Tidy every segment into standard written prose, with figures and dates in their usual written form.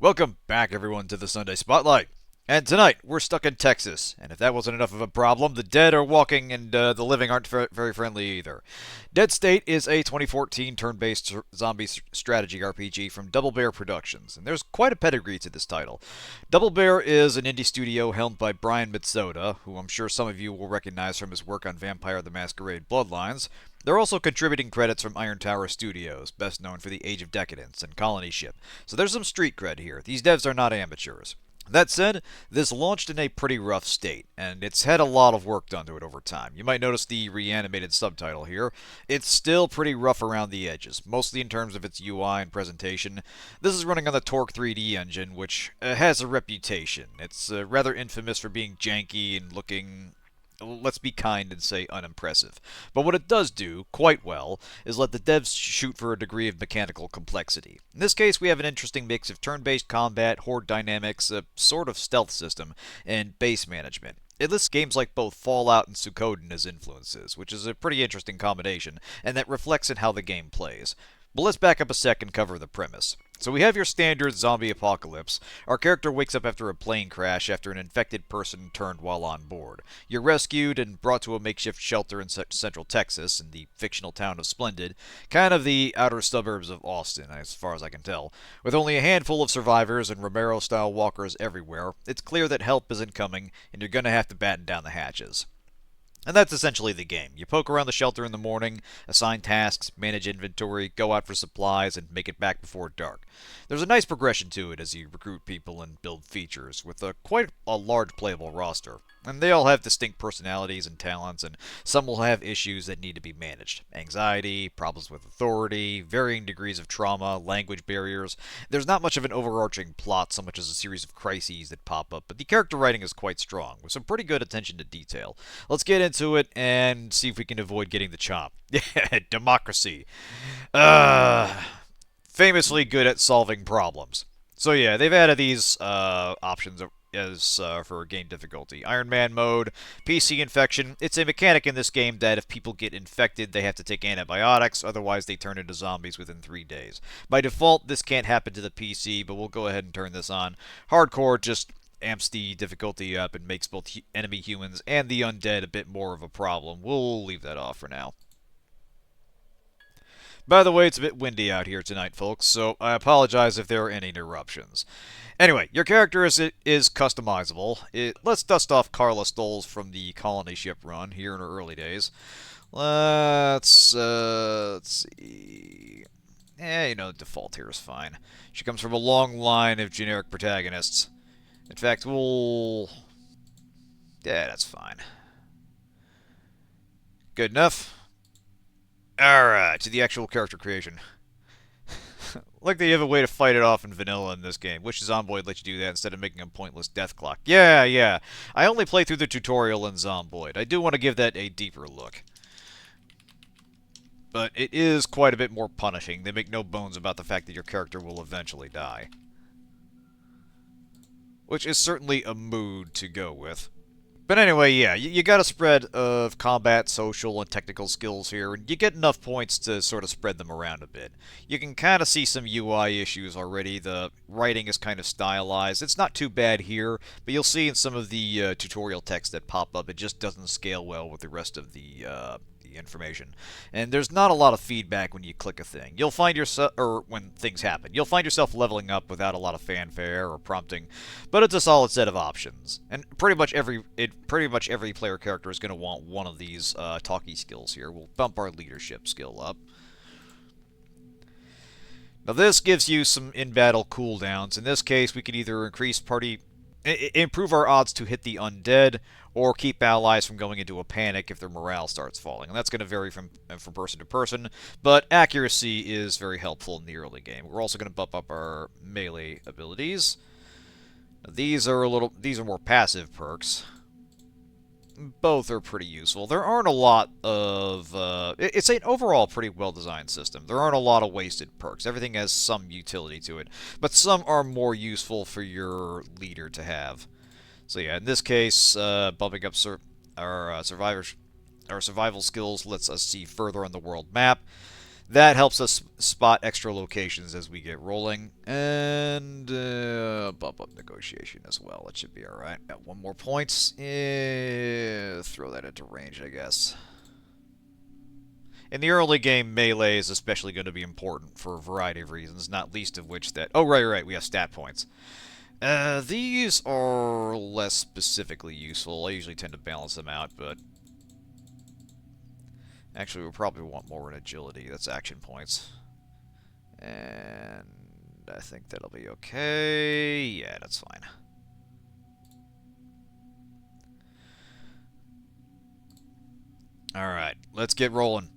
Welcome back, everyone, to the Sunday Spotlight. And tonight, we're stuck in Texas, and if that wasn't enough of a problem, the dead are walking and the living aren't very friendly either. Dead State is a 2014 turn-based zombie strategy RPG from Double Bear Productions, and there's quite a pedigree to this title. Double Bear is an indie studio helmed by Brian Mitsoda, who I'm sure some of you will recognize from his work on Vampire the Masquerade Bloodlines. There are also contributing credits from Iron Tower Studios, best known for the Age of Decadence and Colony Ship, so there's some street cred here. These devs are not amateurs. That said, this launched in a pretty rough state, and it's had a lot of work done to it over time. You might notice the reanimated subtitle here. It's still pretty rough around the edges, mostly in terms of its UI and presentation. This is running on the Torque 3D engine, which has a reputation. It's rather infamous for being janky and looking, let's be kind and say unimpressive. But what it does do, quite well, is let the devs shoot for a degree of mechanical complexity. In this case, we have an interesting mix of turn-based combat, horde dynamics, a sort of stealth system, and base management. It lists games like both Fallout and Suikoden as influences, which is a pretty interesting combination, and that reflects in how the game plays. But let's back up a sec and cover the premise. So we have your standard zombie apocalypse. Our character wakes up after a plane crash after an infected person turned while on board. You're rescued and brought to a makeshift shelter in central Texas, in the fictional town of Splendid, kind of the outer suburbs of Austin, as far as I can tell. With only a handful of survivors and Romero-style walkers everywhere, it's clear that help isn't coming, and you're gonna have to batten down the hatches. And that's essentially the game. You poke around the shelter in the morning, assign tasks, manage inventory, go out for supplies, and make it back before dark. There's a nice progression to it as you recruit people and build features, with quite a large playable roster. And they all have distinct personalities and talents, and some will have issues that need to be managed. Anxiety, problems with authority, varying degrees of trauma, language barriers. There's not much of an overarching plot so much as a series of crises that pop up, but the character writing is quite strong, with some pretty good attention to detail. Let's get into it and see if we can avoid getting the chomp. Yeah, democracy. Uh, Famously good at solving problems. So yeah, they've added these options as for game difficulty. Iron Man mode, PC infection. It's a mechanic in this game that if people get infected, they have to take antibiotics, otherwise they turn into zombies within 3 days. By default, this can't happen to the PC, but we'll go ahead and turn this on. Hardcore just amps the difficulty up and makes both enemy humans and the undead a bit more of a problem. We'll leave that off for now. By the way, it's a bit windy out here tonight, folks, so I apologize if there are any interruptions. Anyway, your character is customizable. Let's dust off Carla Stoles from the Colony Ship run here in her early days. Let's see. Default here is fine. She comes from a long line of generic protagonists. In fact, yeah, that's fine. Good enough? Alright, to the actual character creation. Like they have a way to fight it off in vanilla in this game. Wish Zomboid let you do that instead of making a pointless death clock. Yeah. I only play through the tutorial in Zomboid. I do want to give that a deeper look. But it is quite a bit more punishing. They make no bones about the fact that your character will eventually die. Which is certainly a mood to go with. But anyway, yeah, you got a spread of combat, social, and technical skills here, and you get enough points to sort of spread them around a bit. You can kind of see some UI issues already. The writing is kind of stylized. It's not too bad here, but you'll see in some of the tutorial text that pop up, it just doesn't scale well with the rest of the information. And there's not a lot of feedback when you click a thing. You'll find yourself, or when things happen, you'll find yourself leveling up without a lot of fanfare or prompting, but it's a solid set of options. And pretty much every player character is going to want one of these talkie skills here. We'll bump our leadership skill up. Now this gives you some in-battle cooldowns. In this case, we can either improve our odds to hit the undead, or keep allies from going into a panic if their morale starts falling. And that's going to vary from person to person, but accuracy is very helpful in the early game. We're also going to bump up our melee abilities. These are more passive perks. Both are pretty useful. There aren't a lot of... it's an overall pretty well-designed system. There aren't a lot of wasted perks. Everything has some utility to it. But some are more useful for your leader to have. So yeah, in this case, bumping up our survival skills lets us see further on the world map. That helps us spot extra locations as we get rolling. And bump up negotiation as well. That should be alright. Got one more points. Throw that into range, I guess. In the early game, melee is especially going to be important for a variety of reasons, not least of which that... Oh, right, we have stat points. These are less specifically useful. I usually tend to balance them out, but... Actually, we'll probably want more in agility. That's action points. And I think that'll be okay. Yeah, that's fine. Alright, let's get rolling.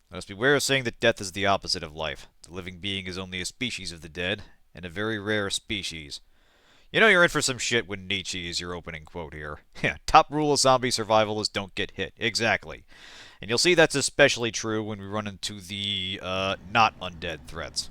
Let us beware of saying that death is the opposite of life. The living being is only a species of the dead, and a very rare species. You know you're in for some shit when Nietzsche is your opening quote here. Yeah, top rule of zombie survival is don't get hit. Exactly. And you'll see that's especially true when we run into the, not undead threats.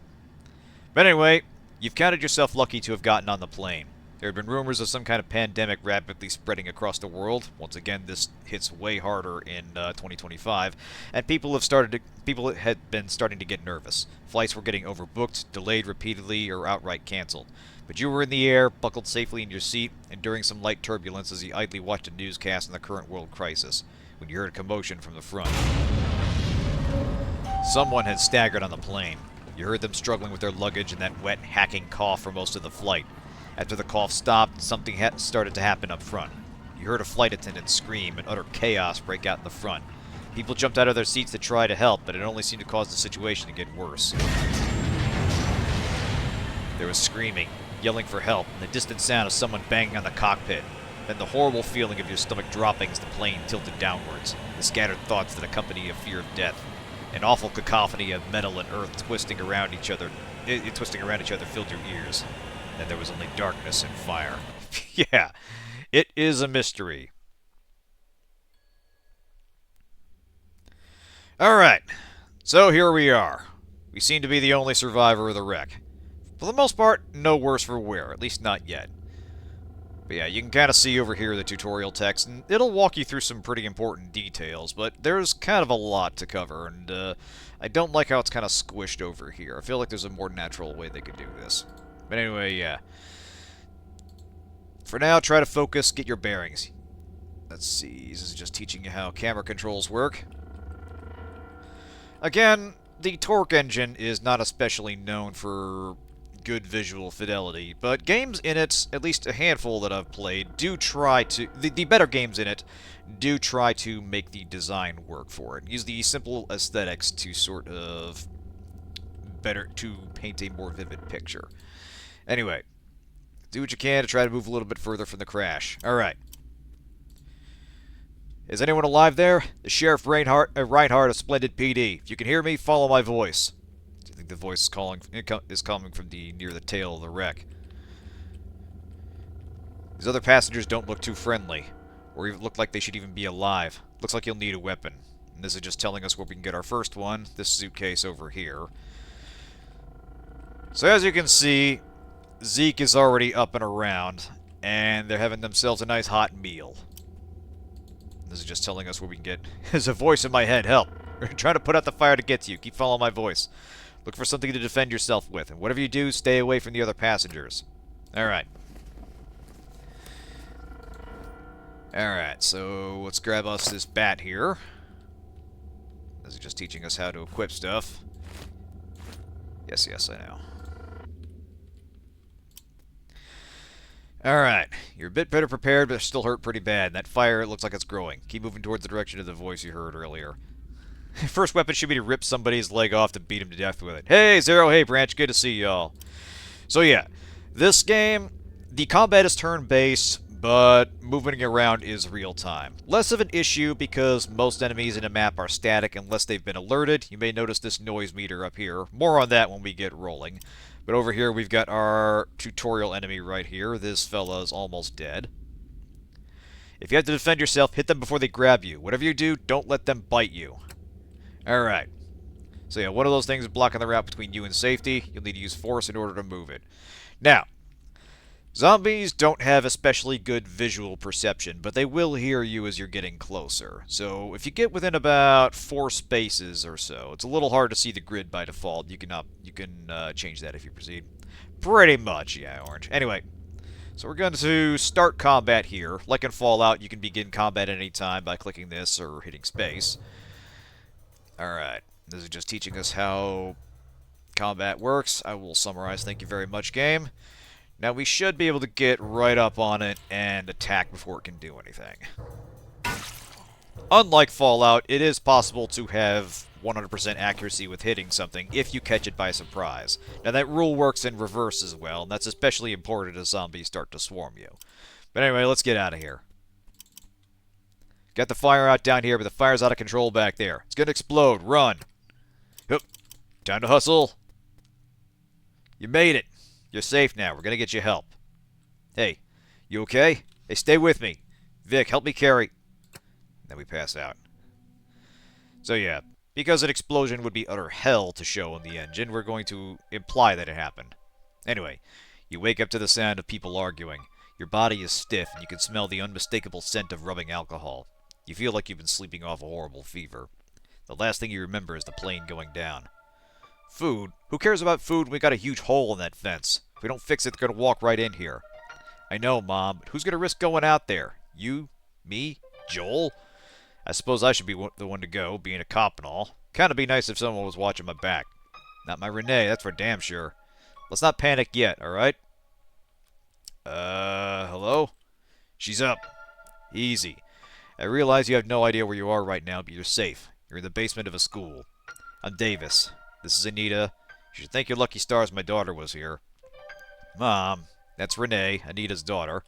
But anyway, you've counted yourself lucky to have gotten on the plane. There have been rumors of some kind of pandemic rapidly spreading across the world. Once again, this hits way harder in 2025, and people had been starting to get nervous. Flights were getting overbooked, delayed repeatedly, or outright canceled. But you were in the air, buckled safely in your seat, enduring some light turbulence as you idly watched a newscast on the current world crisis, when you heard a commotion from the front. Someone had staggered on the plane. You heard them struggling with their luggage and that wet, hacking cough for most of the flight. After the cough stopped, something started to happen up front. You heard a flight attendant scream and utter chaos break out in the front. People jumped out of their seats to try to help, but it only seemed to cause the situation to get worse. There was screaming, yelling for help, and the distant sound of someone banging on the cockpit. Then the horrible feeling of your stomach dropping as the plane tilted downwards. The scattered thoughts that accompany a fear of death. An awful cacophony of metal and earth twisting around each other filled your ears. Then there was only darkness and fire. Yeah, it is a mystery. Alright, so here we are. We seem to be the only survivor of the wreck. For the most part, no worse for wear, at least not yet. But yeah, you can kind of see over here the tutorial text, and it'll walk you through some pretty important details, but there's kind of a lot to cover, and I don't like how it's kind of squished over here. I feel like there's a more natural way they could do this. But anyway, yeah. For now, try to focus, get your bearings. Let's see, this is just teaching you how camera controls work. Again, the torque engine is not especially known for good visual fidelity, but games in it, at least a handful that I've played, do try to... The better games in it do try to make the design work for it. Use the simple aesthetics to sort of... to paint a more vivid picture. Anyway, do what you can to try to move a little bit further from the crash. Alright. Is anyone alive there? The Sheriff Reinhardt of Splendid PD. If you can hear me, follow my voice. Do you think the voice is coming from near the tail of the wreck? These other passengers don't look too friendly, or even look like they should even be alive. Looks like you'll need a weapon. And this is just telling us where we can get our first one, this suitcase over here. So as you can see, Zeke is already up and around, and they're having themselves a nice hot meal. This is just telling us where we can get... There's a voice in my head, help! We're trying to put out the fire to get to you, keep following my voice. Look for something to defend yourself with, and whatever you do, stay away from the other passengers. Alright. Alright, so let's grab us this bat here. This is just teaching us how to equip stuff. Yes, I know. Alright, you're a bit better prepared, but still hurt pretty bad. That fire, it looks like it's growing. Keep moving towards the direction of the voice you heard earlier. First weapon should be to rip somebody's leg off to beat him to death with it. Hey, Zero, hey, Branch, good to see y'all. So yeah, this game, the combat is turn-based, but moving around is real-time. Less of an issue because most enemies in a map are static unless they've been alerted. You may notice this noise meter up here. More on that when we get rolling. But over here we've got our tutorial enemy right here. This fella's almost dead. If you have to defend yourself, hit them before they grab you. Whatever you do, don't let them bite you. Alright. So yeah, one of those things is blocking the route between you and safety. You'll need to use force in order to move it. Now, Zombies don't have especially good visual perception, but they will hear you as you're getting closer. So if you get within about 4 spaces or so, it's a little hard to see the grid by default. You can change that if you proceed. Pretty much, yeah, Orange. Anyway, so we're going to start combat here. Like in Fallout, you can begin combat at any time by clicking this or hitting space. Alright, this is just teaching us how combat works. I will summarize. Thank you very much, game. Now we should be able to get right up on it and attack before it can do anything. Unlike Fallout, it is possible to have 100% accuracy with hitting something if you catch it by surprise. Now that rule works in reverse as well, and that's especially important as zombies start to swarm you. But anyway, let's get out of here. Got the fire out down here, but the fire's out of control back there. It's gonna explode. Run. Hup. Time to hustle. You made it. You're safe now. We're gonna get you help. Hey, you okay? Hey, stay with me. Vic, help me carry. Then we pass out. So yeah, because an explosion would be utter hell to show on the engine, we're going to imply that it happened. Anyway, you wake up to the sound of people arguing. Your body is stiff, and you can smell the unmistakable scent of rubbing alcohol. You feel like you've been sleeping off a horrible fever. The last thing you remember is the plane going down. Food? Who cares about food when we got a huge hole in that fence? If we don't fix it, they're going to walk right in here. I know, Mom, but who's going to risk going out there? You? Me? Joel? I suppose I should be the one to go, being a cop and all. Kinda be nice if someone was watching my back. Not my Renee, that's for damn sure. Let's not panic yet, alright? Hello? She's up. Easy. I realize you have no idea where you are right now, but you're safe. You're in the basement of a school. I'm Davis. This is Anita. You should thank your lucky stars my daughter was here. Mom, that's Renee, Anita's daughter.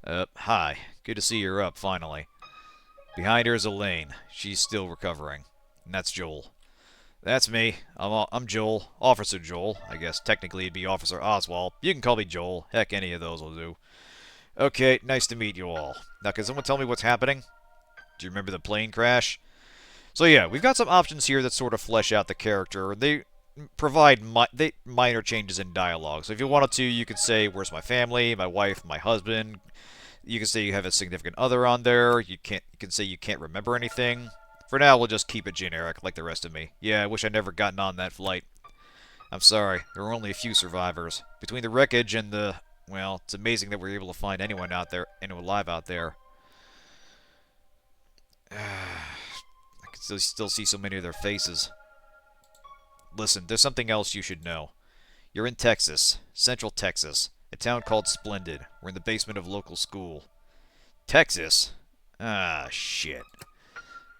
Hi. Good to see you're up, finally. Behind her is Elaine. She's still recovering. And that's Joel. That's me. I'm Joel. Officer Joel. I guess technically it'd be Officer Oswald. You can call me Joel. Heck, any of those will do. Okay, nice to meet you all. Now, can someone tell me what's happening? Do you remember the plane crash? So yeah, we've got some options here that sort of flesh out the character. They provide minor changes in dialogue. So if you wanted to, you could say, where's my family, my wife, my husband. You can say you have a significant other on there. You can say you can't remember anything. For now, we'll just keep it generic, like the rest of me. Yeah, I wish I'd never gotten on that flight. I'm sorry, there were only a few survivors. Between the wreckage and the... well, it's amazing that we were able to find anyone alive out there. I can still see so many of their faces. Listen, there's something else you should know. You're in Texas, Central Texas, a town called Splendid. We're in the basement of a local school. Texas? Ah, shit.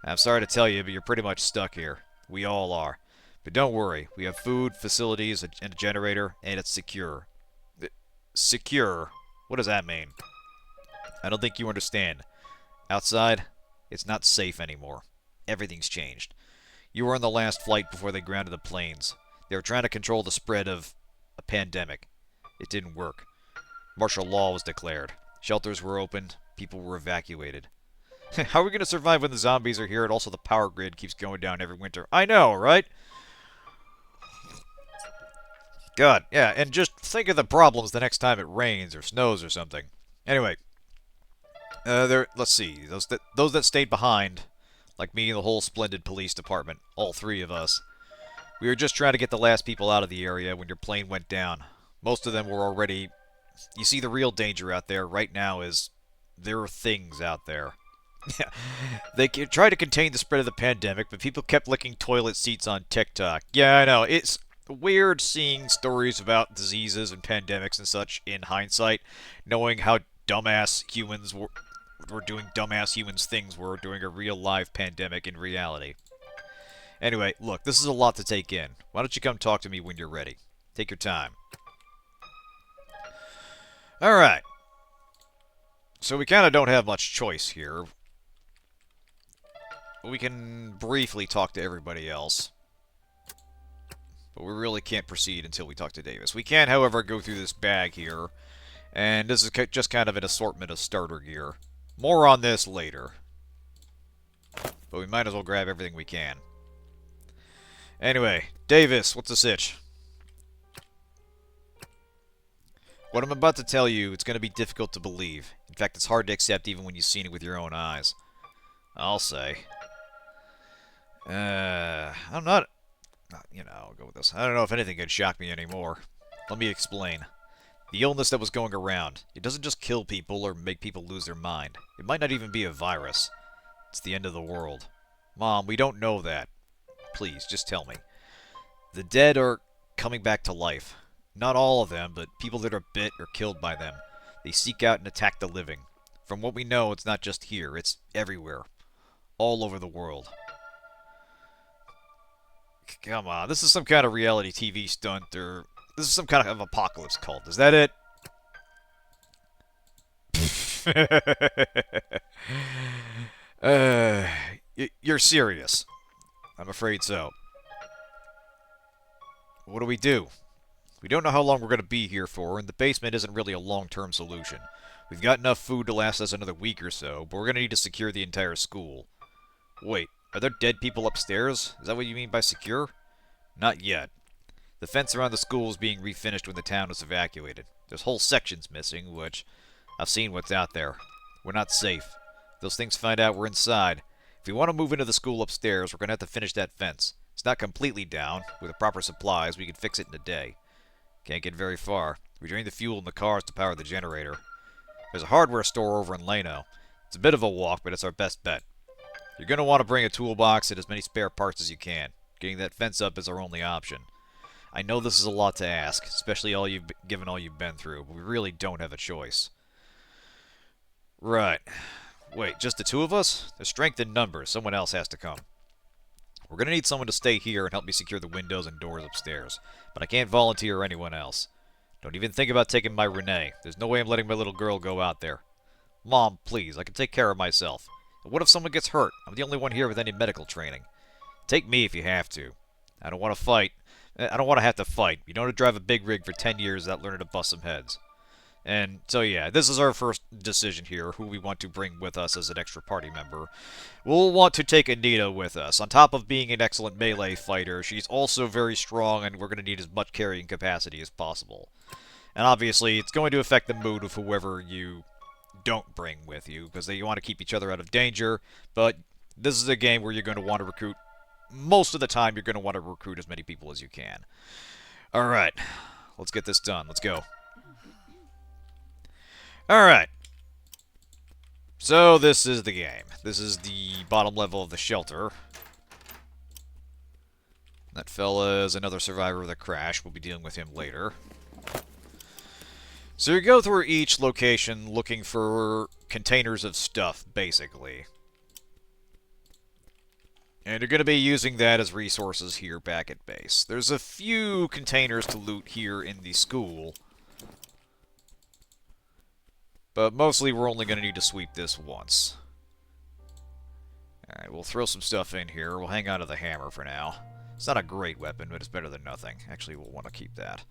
I'm sorry to tell you, but you're pretty much stuck here. We all are. But don't worry, we have food, facilities, and a generator, and it's secure. Secure? What does that mean? I don't think you understand. Outside, it's not safe anymore. Everything's changed. You were on the last flight before they grounded the planes. They were trying to control the spread of a pandemic. It didn't work. Martial law was declared. Shelters were opened. People were evacuated. How are we going to survive when the zombies are here and also the power grid keeps going down every winter? I know, right? God, yeah, and just think of the problems the next time it rains or snows or something. Anyway, let's see. Those that stayed behind, like me and the whole Splendid police department, all 3 of us, we were just trying to get the last people out of the area when your plane went down. Most of them were already... You see, the real danger out there right now is there are things out there. They tried to contain the spread of the pandemic, but people kept licking toilet seats on TikTok. Yeah, I know. It's weird seeing stories about diseases and pandemics and such in hindsight, knowing how dumbass humans were doing dumbass humans things were during a real live pandemic in reality. Anyway, look, this is a lot to take in. Why don't you come talk to me when you're ready? Take your time. Alright. So we kind of don't have much choice here. We can briefly talk to everybody else. But we really can't proceed until we talk to Davis. We can, however, go through this bag here. And this is just kind of an assortment of starter gear. More on this later. But we might as well grab everything we can. Anyway, Davis, what's the sitch? What I'm about to tell you, it's going to be difficult to believe. In fact, it's hard to accept even when you've seen it with your own eyes. I'll say. I'm not... I'll go with this. I don't know if anything could shock me anymore. Let me explain. The illness that was going around, it doesn't just kill people or make people lose their mind. It might not even be a virus. It's the end of the world. Mom, we don't know that. Please, just tell me. The dead are coming back to life. Not all of them, but people that are bit or killed by them. They seek out and attack the living. From what we know, it's not just here, it's everywhere. All over the world. Come on, this is some kind of reality TV stunt, or... This is some kind of apocalypse cult. Is that it? You're serious. I'm afraid so. What do? We don't know how long we're going to be here for, and the basement isn't really a long-term solution. We've got enough food to last us another week or so, but we're going to need to secure the entire school. Wait, are there dead people upstairs? Is that what you mean by secure? Not yet. The fence around the school is being refinished when the town is evacuated. There's whole sections missing, which... I've seen what's out there. We're not safe. If those things find out we're inside. If we want to move into the school upstairs, we're going to have to finish that fence. It's not completely down. With the proper supplies, we can fix it in a day. Can't get very far. We drain the fuel in the cars to power the generator. There's a hardware store over in Lano. It's a bit of a walk, but it's our best bet. You're going to want to bring a toolbox and as many spare parts as you can. Getting that fence up is our only option. I know this is a lot to ask, especially given all you've been through, but we really don't have a choice. Right. Wait, just the two of us? There's strength in numbers. Someone else has to come. We're going to need someone to stay here and help me secure the windows and doors upstairs. But I can't volunteer anyone else. Don't even think about taking my Renee. There's no way I'm letting my little girl go out there. Mom, please, I can take care of myself. And what if someone gets hurt? I'm the only one here with any medical training. Take me if you have to. I don't want to fight. I don't want to have to fight. You don't want to drive a big rig for 10 years without learning to bust some heads. And so yeah, this is our first decision here, who we want to bring with us as an extra party member. We'll want to take Anita with us. On top of being an excellent melee fighter, she's also very strong and we're going to need as much carrying capacity as possible. And obviously, it's going to affect the mood of whoever you don't bring with you, because you want to keep each other out of danger, but this is a game where you're going to want to recruit. Most of the time, you're going to want to recruit as many people as you can. Alright, let's get this done. Let's go. Alright. So, this is the game. This is the bottom level of the shelter. That fella is another survivor of the crash. We'll be dealing with him later. So you go through each location looking for containers of stuff, basically. And you're going to be using that as resources here back at base. There's a few containers to loot here in the school. But mostly we're only going to need to sweep this once. Alright, we'll throw some stuff in here. We'll hang on to the hammer for now. It's not a great weapon, but it's better than nothing. Actually, we'll want to keep that.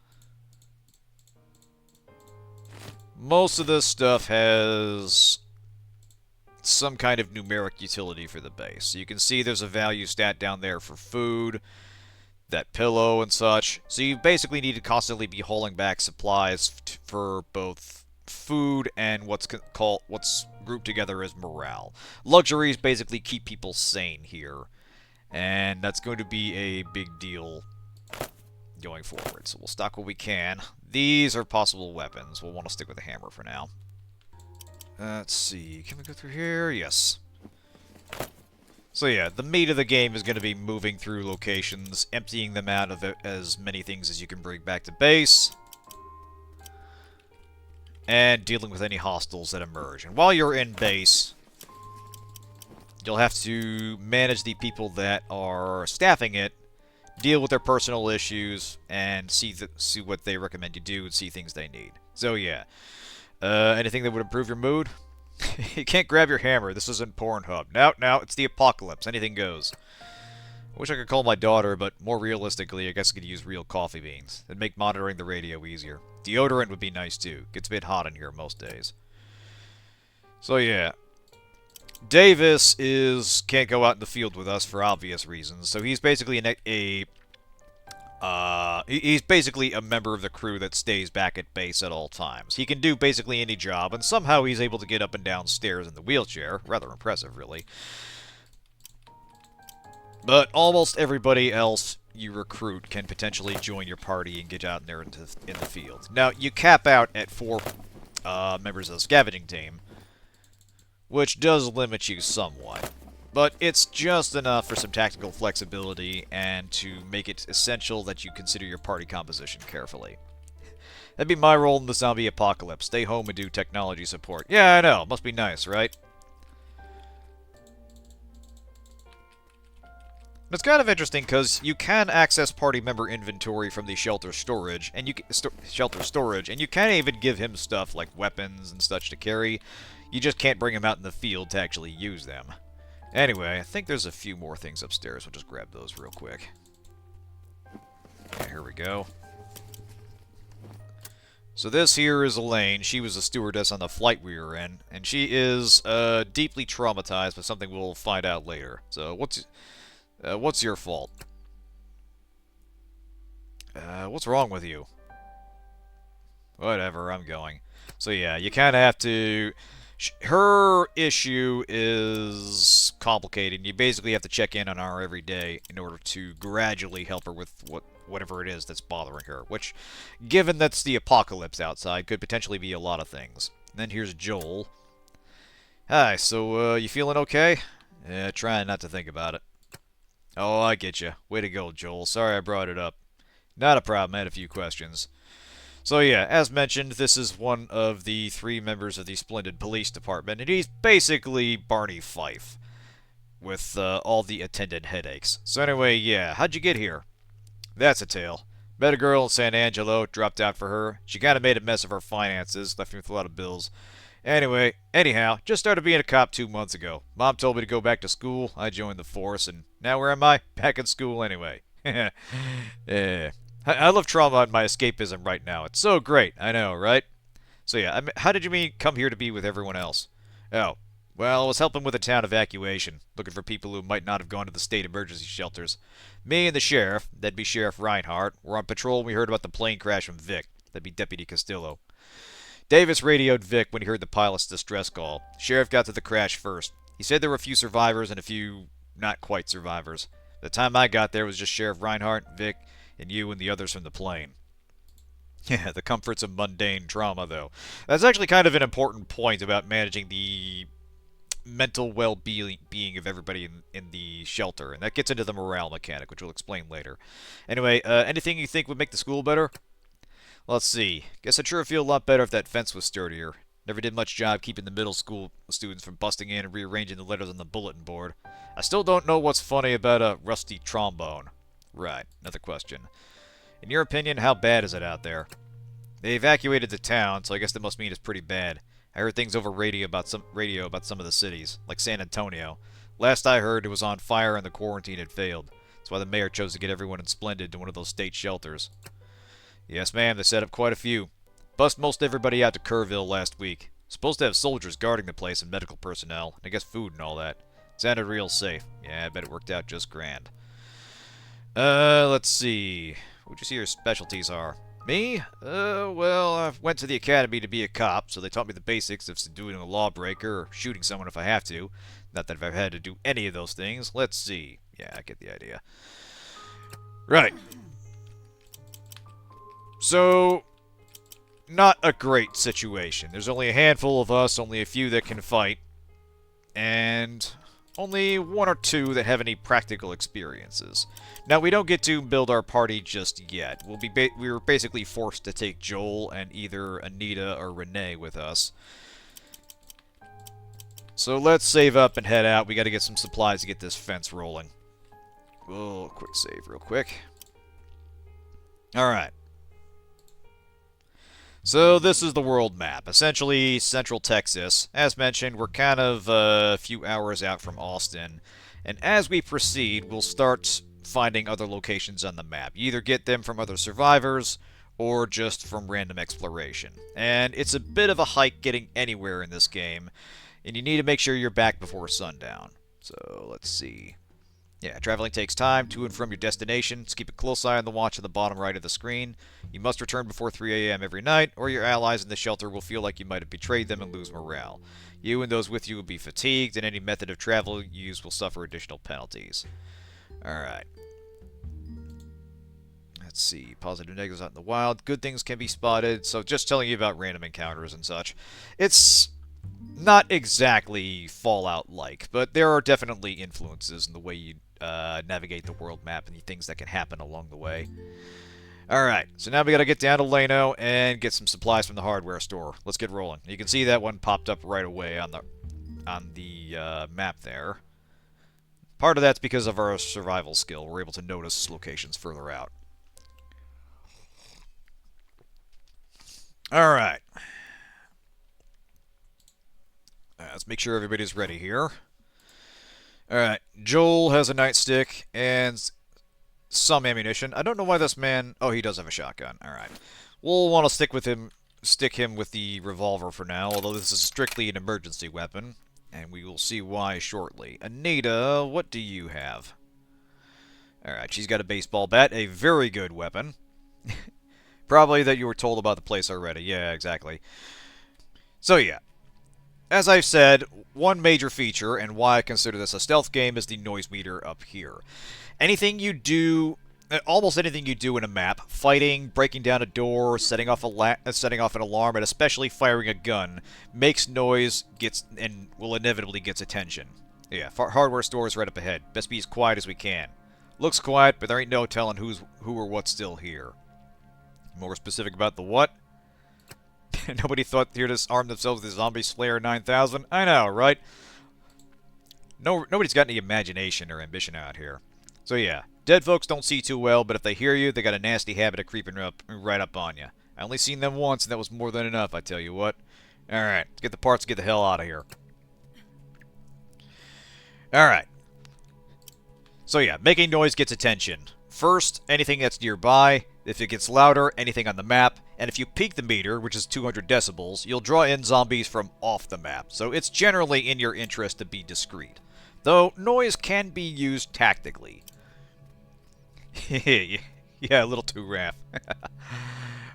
Most of this stuff has some kind of numeric utility for the base. So you can see there's a value stat down there for food, that pillow and such. So you basically need to constantly be hauling back supplies for both food and what's grouped together as morale. Luxuries basically keep people sane here, and that's going to be a big deal going forward. So we'll stock what we can. These are possible weapons. We'll want to stick with the hammer for now. Let's see. Can we go through here? Yes. So yeah, the meat of the game is going to be moving through locations, emptying them out of as many things as you can bring back to base, and dealing with any hostiles that emerge. And while you're in base, you'll have to manage the people that are staffing it, deal with their personal issues, and see what they recommend you do, and see things they need. So yeah. Anything that would improve your mood? You can't grab your hammer. This isn't Pornhub. Now, it's the apocalypse. Anything goes. I wish I could call my daughter, but more realistically, I guess I could use real coffee beans. It'd make monitoring the radio easier. Deodorant would be nice, too. Gets a bit hot in here most days. So yeah. Davis can't go out in the field with us for obvious reasons, so he's basically a He's basically a member of the crew that stays back at base at all times. He can do basically any job, and somehow he's able to get up and down stairs in the wheelchair. Rather impressive, really. But almost everybody else you recruit can potentially join your party and get out there in the field. Now, you cap out at 4 members of the scavenging team, which does limit you somewhat. But it's just enough for some tactical flexibility and to make it essential that you consider your party composition carefully. That'd be my role in the zombie apocalypse. Stay home and do technology support. Yeah, I know. Must be nice, right? It's kind of interesting because you can access party member inventory from the shelter storage, and you can even give him stuff like weapons and such to carry. You just can't bring him out in the field to actually use them. Anyway, I think there's a few more things upstairs. We'll just grab those real quick. Yeah, here we go. So this here is Elaine. She was a stewardess on the flight we were in, and she is deeply traumatized by something we'll find out later. So what's your fault? What's wrong with you? Whatever, I'm going. So yeah, you kind of have to... Her issue is complicated. You basically have to check in on her every day in order to gradually help her with whatever it is that's bothering her. Which, given that's the apocalypse outside, could potentially be a lot of things. And then here's Joel. Hi, so you feeling okay? Yeah, trying not to think about it. Oh, I get you. Way to go, Joel. Sorry I brought it up. Not a problem. I had a few questions. So yeah, as mentioned, this is one of the 3 members of the splendid police department, and he's basically Barney Fife, with all the attendant headaches. So anyway, yeah, how'd you get here? That's a tale. Met a girl in San Angelo, dropped out for her. She kind of made a mess of her finances, left me with a lot of bills. Anyhow, just started being a cop 2 months ago. Mom told me to go back to school, I joined the force, and now where am I? Back in school anyway. Yeah. I love trauma and my escapism right now. It's so great, I know, right? So yeah, how did you mean come here to be with everyone else? Oh, well, I was helping with a town evacuation, looking for people who might not have gone to the state emergency shelters. Me and the sheriff, that'd be Sheriff Reinhardt, were on patrol when we heard about the plane crash from Vic. That'd be Deputy Castillo. Davis radioed Vic when he heard the pilot's distress call. Sheriff got to the crash first. He said there were a few survivors and a few not quite survivors. The time I got there was just Sheriff Reinhardt, Vic, and you and the others from the plane. Yeah, the comforts of mundane trauma, though. That's actually kind of an important point about managing the mental well-being of everybody in the shelter, and that gets into the morale mechanic, which we'll explain later. Anyway, anything you think would make the school better? Let's see. Guess I'd sure feel a lot better if that fence was sturdier. Never did much job keeping the middle school students from busting in and rearranging the letters on the bulletin board. I still don't know what's funny about a rusty trombone. Right, another question. In your opinion, how bad is it out there? They evacuated the town, so I guess that must mean it's pretty bad. I heard things over radio about some of the cities, like San Antonio. Last I heard, it was on fire and the quarantine had failed. That's why the mayor chose to get everyone in Splendid to one of those state shelters. Yes, ma'am, they set up quite a few. Bust most everybody out to Kerrville last week. Supposed to have soldiers guarding the place and medical personnel, and I guess food and all that. Sounded real safe. Yeah, I bet it worked out just grand. Let's see. What'd you see your specialties are? Me? Well, I went to the academy to be a cop, so they taught me the basics of subduing a lawbreaker or shooting someone if I have to. Not that I've ever had to do any of those things. Let's see. Yeah, I get the idea. Right. So, not a great situation. There's only a handful of us, only a few that can fight, and only 1 or 2 that have any practical experiences. Now, we don't get to build our party just yet. We were basically forced to take Joel and either Anita or Renee with us. So let's save up and head out. We gotta get some supplies to get this fence rolling. Oh, quick save real quick. Alright. So this is the world map, essentially Central Texas. As mentioned, we're kind of a few hours out from Austin, and as we proceed, we'll start finding other locations on the map. You either get them from other survivors, or just from random exploration. And it's a bit of a hike getting anywhere in this game, and you need to make sure you're back before sundown. So, let's see. Yeah, traveling takes time to and from your destination, so keep a close eye on the watch at the bottom right of the screen. You must return before 3 a.m. every night, or your allies in the shelter will feel like you might have betrayed them and lose morale. You and those with you will be fatigued, and any method of travel you use will suffer additional penalties. Alright. Let's see. Positive negatives out in the wild. Good things can be spotted, so just telling you about random encounters and such. It's not exactly Fallout-like, but there are definitely influences in the way you navigate the world map and the things that can happen along the way. Alright, so now we gotta get down to Lano and get some supplies from the hardware store. Let's get rolling. You can see that one popped up right away on the map there. Part of that's because of our survival skill. We're able to notice locations further out. Alright. Let's make sure everybody's ready here. Alright, Joel has a nightstick and some ammunition. I don't know why this man... Oh, he does have a shotgun. Alright. We'll want to stick him with the revolver for now, although this is strictly an emergency weapon, and we will see why shortly. Anita, what do you have? Alright, she's got a baseball bat, a very good weapon. Probably that you were told about the place already. Yeah, exactly. So yeah, as I've said, one major feature, and why I consider this a stealth game, is the noise meter up here. Anything you do, almost anything you do in a map, fighting, breaking down a door, setting off an alarm, and especially firing a gun, makes noise, and will inevitably gets attention. Yeah, hardware store is right up ahead. Best be as quiet as we can. Looks quiet, but there ain't no telling who or what's still here. More specific about the what? Nobody thought here to arm themselves with the Zombie Slayer 9000? I know, right? Nobody's got any imagination or ambition out here. So yeah, dead folks don't see too well, but if they hear you, they got a nasty habit of creeping right up on you. I only seen them once, and that was more than enough, I tell you what. Alright, let's get the parts, get the hell out of here. Alright. So yeah, making noise gets attention. First, anything that's nearby. If it gets louder, anything on the map. And if you peak the meter, which is 200 decibels, you'll draw in zombies from off the map. So it's generally in your interest to be discreet. Though, noise can be used tactically. Yeah, a little too rough.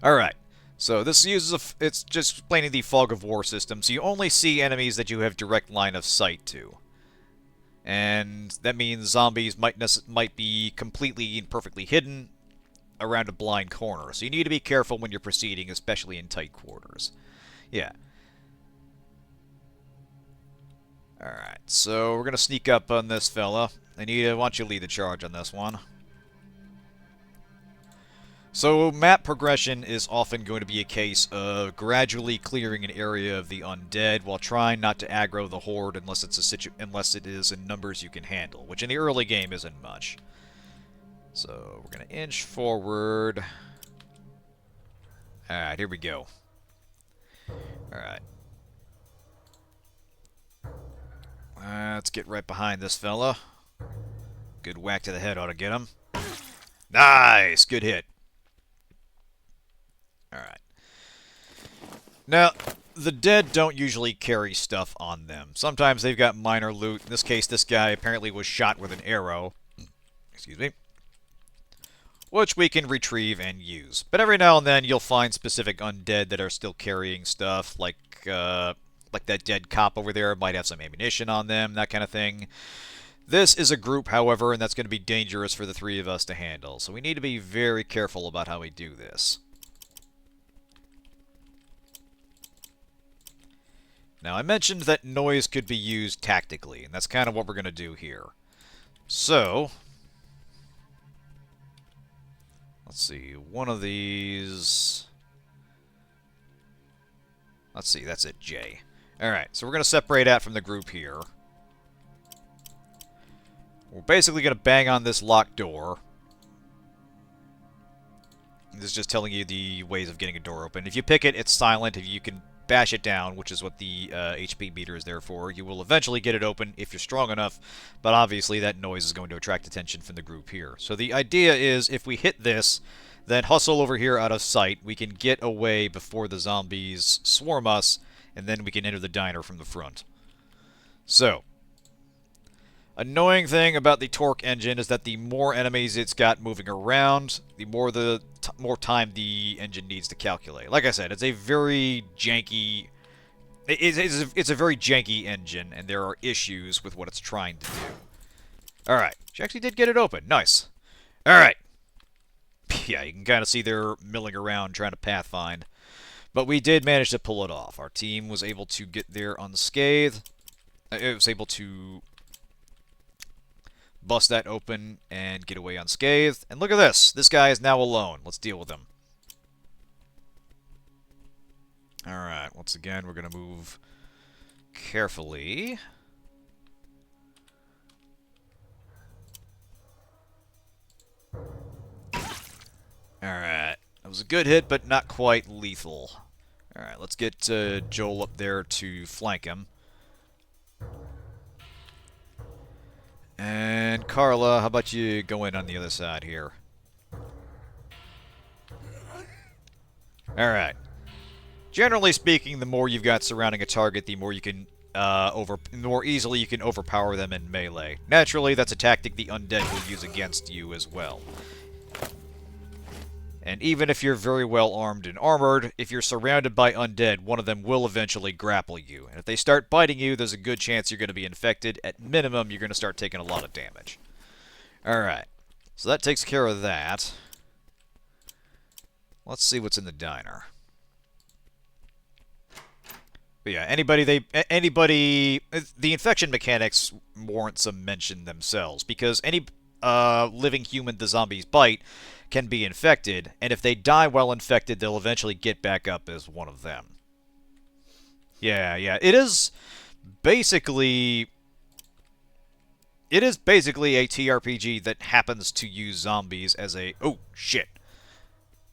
Alright, so this uses it's just explaining the fog of war system, so you only see enemies that you have direct line of sight to. And that means zombies might be completely and perfectly hidden around a blind corner, so you need to be careful when you're proceeding, especially in tight quarters. Yeah. Alright, so we're going to sneak up on this fella. Anita, why don't you lead the charge on this one? So, map progression is often going to be a case of gradually clearing an area of the undead while trying not to aggro the horde unless it is in numbers you can handle, which in the early game isn't much. So, we're going to inch forward. Alright, here we go. Alright. Let's get right behind this fella. Good whack to the head ought to get him. Nice! Good hit. Alright. Now, the dead don't usually carry stuff on them. Sometimes they've got minor loot. In this case, this guy apparently was shot with an arrow. Excuse me. Which we can retrieve and use. But every now and then you'll find specific undead that are still carrying stuff, like that dead cop over there might have some ammunition on them, that kind of thing. This is a group, however, and that's going to be dangerous for the three of us to handle, so we need to be very careful about how we do this. Now, I mentioned that noise could be used tactically, and that's kind of what we're going to do here. So, let's see, one of these... Let's see, that's it, J. Alright, so we're going to separate out from the group here. We're basically going to bang on this locked door. This is just telling you the ways of getting a door open. If you pick it, it's silent. If you can bash it down, which is what the HP meter is there for, you will eventually get it open if you're strong enough, but obviously that noise is going to attract attention from the group here. So the idea is, if we hit this, then hustle over here out of sight, we can get away before the zombies swarm us, and then we can enter the diner from the front. So, Annoying thing about the torque engine is that the more enemies it's got moving around, the more time the engine needs to calculate. Like I said, it's a very janky. It's a very janky engine, and there are issues with what it's trying to do. All right, she actually did get it open. Nice. All right. Yeah, you can kind of see they're milling around trying to pathfind, but we did manage to pull it off. Our team was able to get there unscathed. It was able to bust that open and get away unscathed. And look at this. This guy is now alone. Let's deal with him. Alright, once again, we're going to move carefully. Alright, that was a good hit, but not quite lethal. Alright, let's get Joel up there to flank him. And Carla, how about you go in on the other side here? Alright. Generally speaking, the more you've got surrounding a target, the more you can the more easily you can overpower them in melee. Naturally, that's a tactic the undead will use against you as well. And even if you're very well armed and armored, if you're surrounded by undead, one of them will eventually grapple you. And if they start biting you, there's a good chance you're going to be infected. At minimum, you're going to start taking a lot of damage. Alright, so that takes care of that. Let's see what's in the diner. But yeah, the infection mechanics warrant some mention themselves, because any living human the zombies bite can be infected, and if they die while infected, they'll eventually get back up as one of them. Yeah, it is basically a TRPG that happens to use zombies as a... Oh, shit.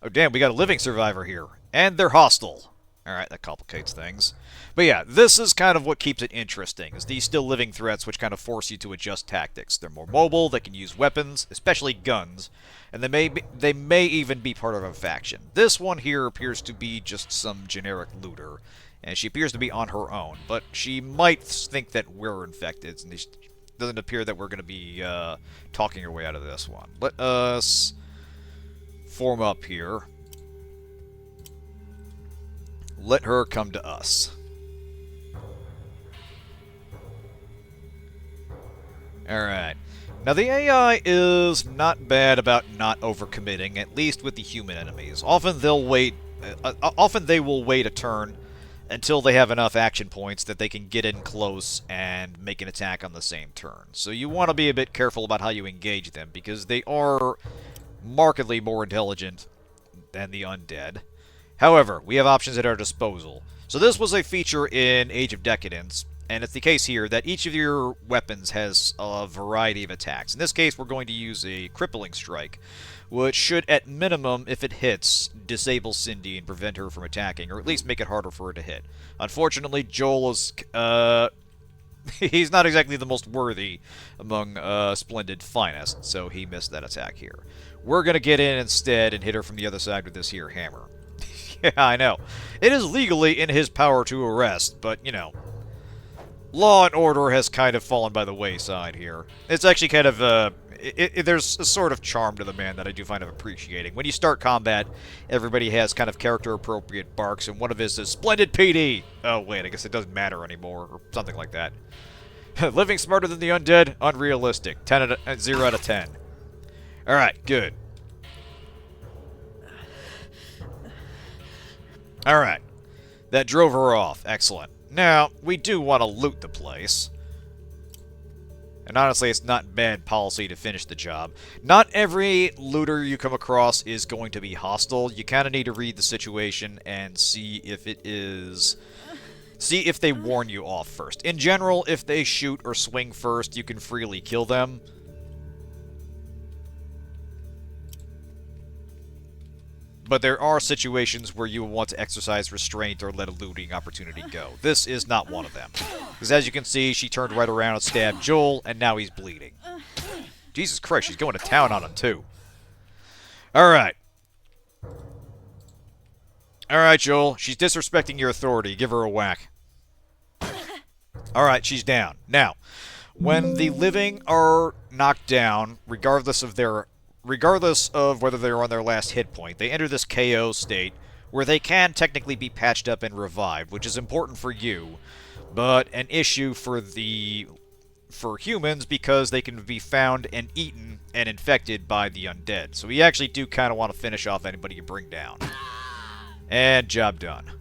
Oh, damn, we got a living survivor here. And they're hostile. Alright, that complicates things. But yeah, this is kind of what keeps it interesting, is these still living threats which kind of force you to adjust tactics. They're more mobile, they can use weapons, especially guns, and they may even be part of a faction. This one here appears to be just some generic looter, and she appears to be on her own, but she might think that we're infected, and it doesn't appear that we're going to be talking our way out of this one. Let us form up here. Let her come to us. Alright. Now the AI is not bad about not overcommitting, at least with the human enemies. Often they will wait a turn until they have enough action points that they can get in close and make an attack on the same turn. So you want to be a bit careful about how you engage them, because they are markedly more intelligent than the undead. However, we have options at our disposal. So this was a feature in Age of Decadence, and it's the case here that each of your weapons has a variety of attacks. In this case, we're going to use a crippling strike, which should, at minimum, if it hits, disable Cindy and prevent her from attacking, or at least make it harder for her to hit. Unfortunately, Joel is, he's not exactly the most worthy among Splendid Finest, so he missed that attack here. We're going to get in instead and hit her from the other side with this here hammer. Yeah, I know. It is legally in his power to arrest, but, you know, law and order has kind of fallen by the wayside here. It's actually kind of, there's a sort of charm to the man that I do find appreciating. When you start combat, everybody has kind of character-appropriate barks, and one of his is Splendid PD! Oh, wait, I guess it doesn't matter anymore, or something like that. Living smarter than the undead? Unrealistic. 0 out of 10. Alright, good. Alright. That drove her off. Excellent. Now, we do want to loot the place. And honestly, it's not bad policy to finish the job. Not every looter you come across is going to be hostile. You kind of need to read the situation and see if it is... See if they warn you off first. In general, if they shoot or swing first, you can freely kill them. But there are situations where you will want to exercise restraint or let a looting opportunity go. This is not one of them. Because as you can see, she turned right around and stabbed Joel, and now he's bleeding. Jesus Christ, she's going to town on him, too. Alright. Alright, Joel. She's disrespecting your authority. Give her a whack. Alright, she's down. Now, When the living are knocked down, regardless of whether they're on their last hit point, they enter this KO state where they can technically be patched up and revived, which is important for you, but an issue for humans because they can be found and eaten and infected by the undead. So we actually do kind of want to finish off anybody you bring down. And job done.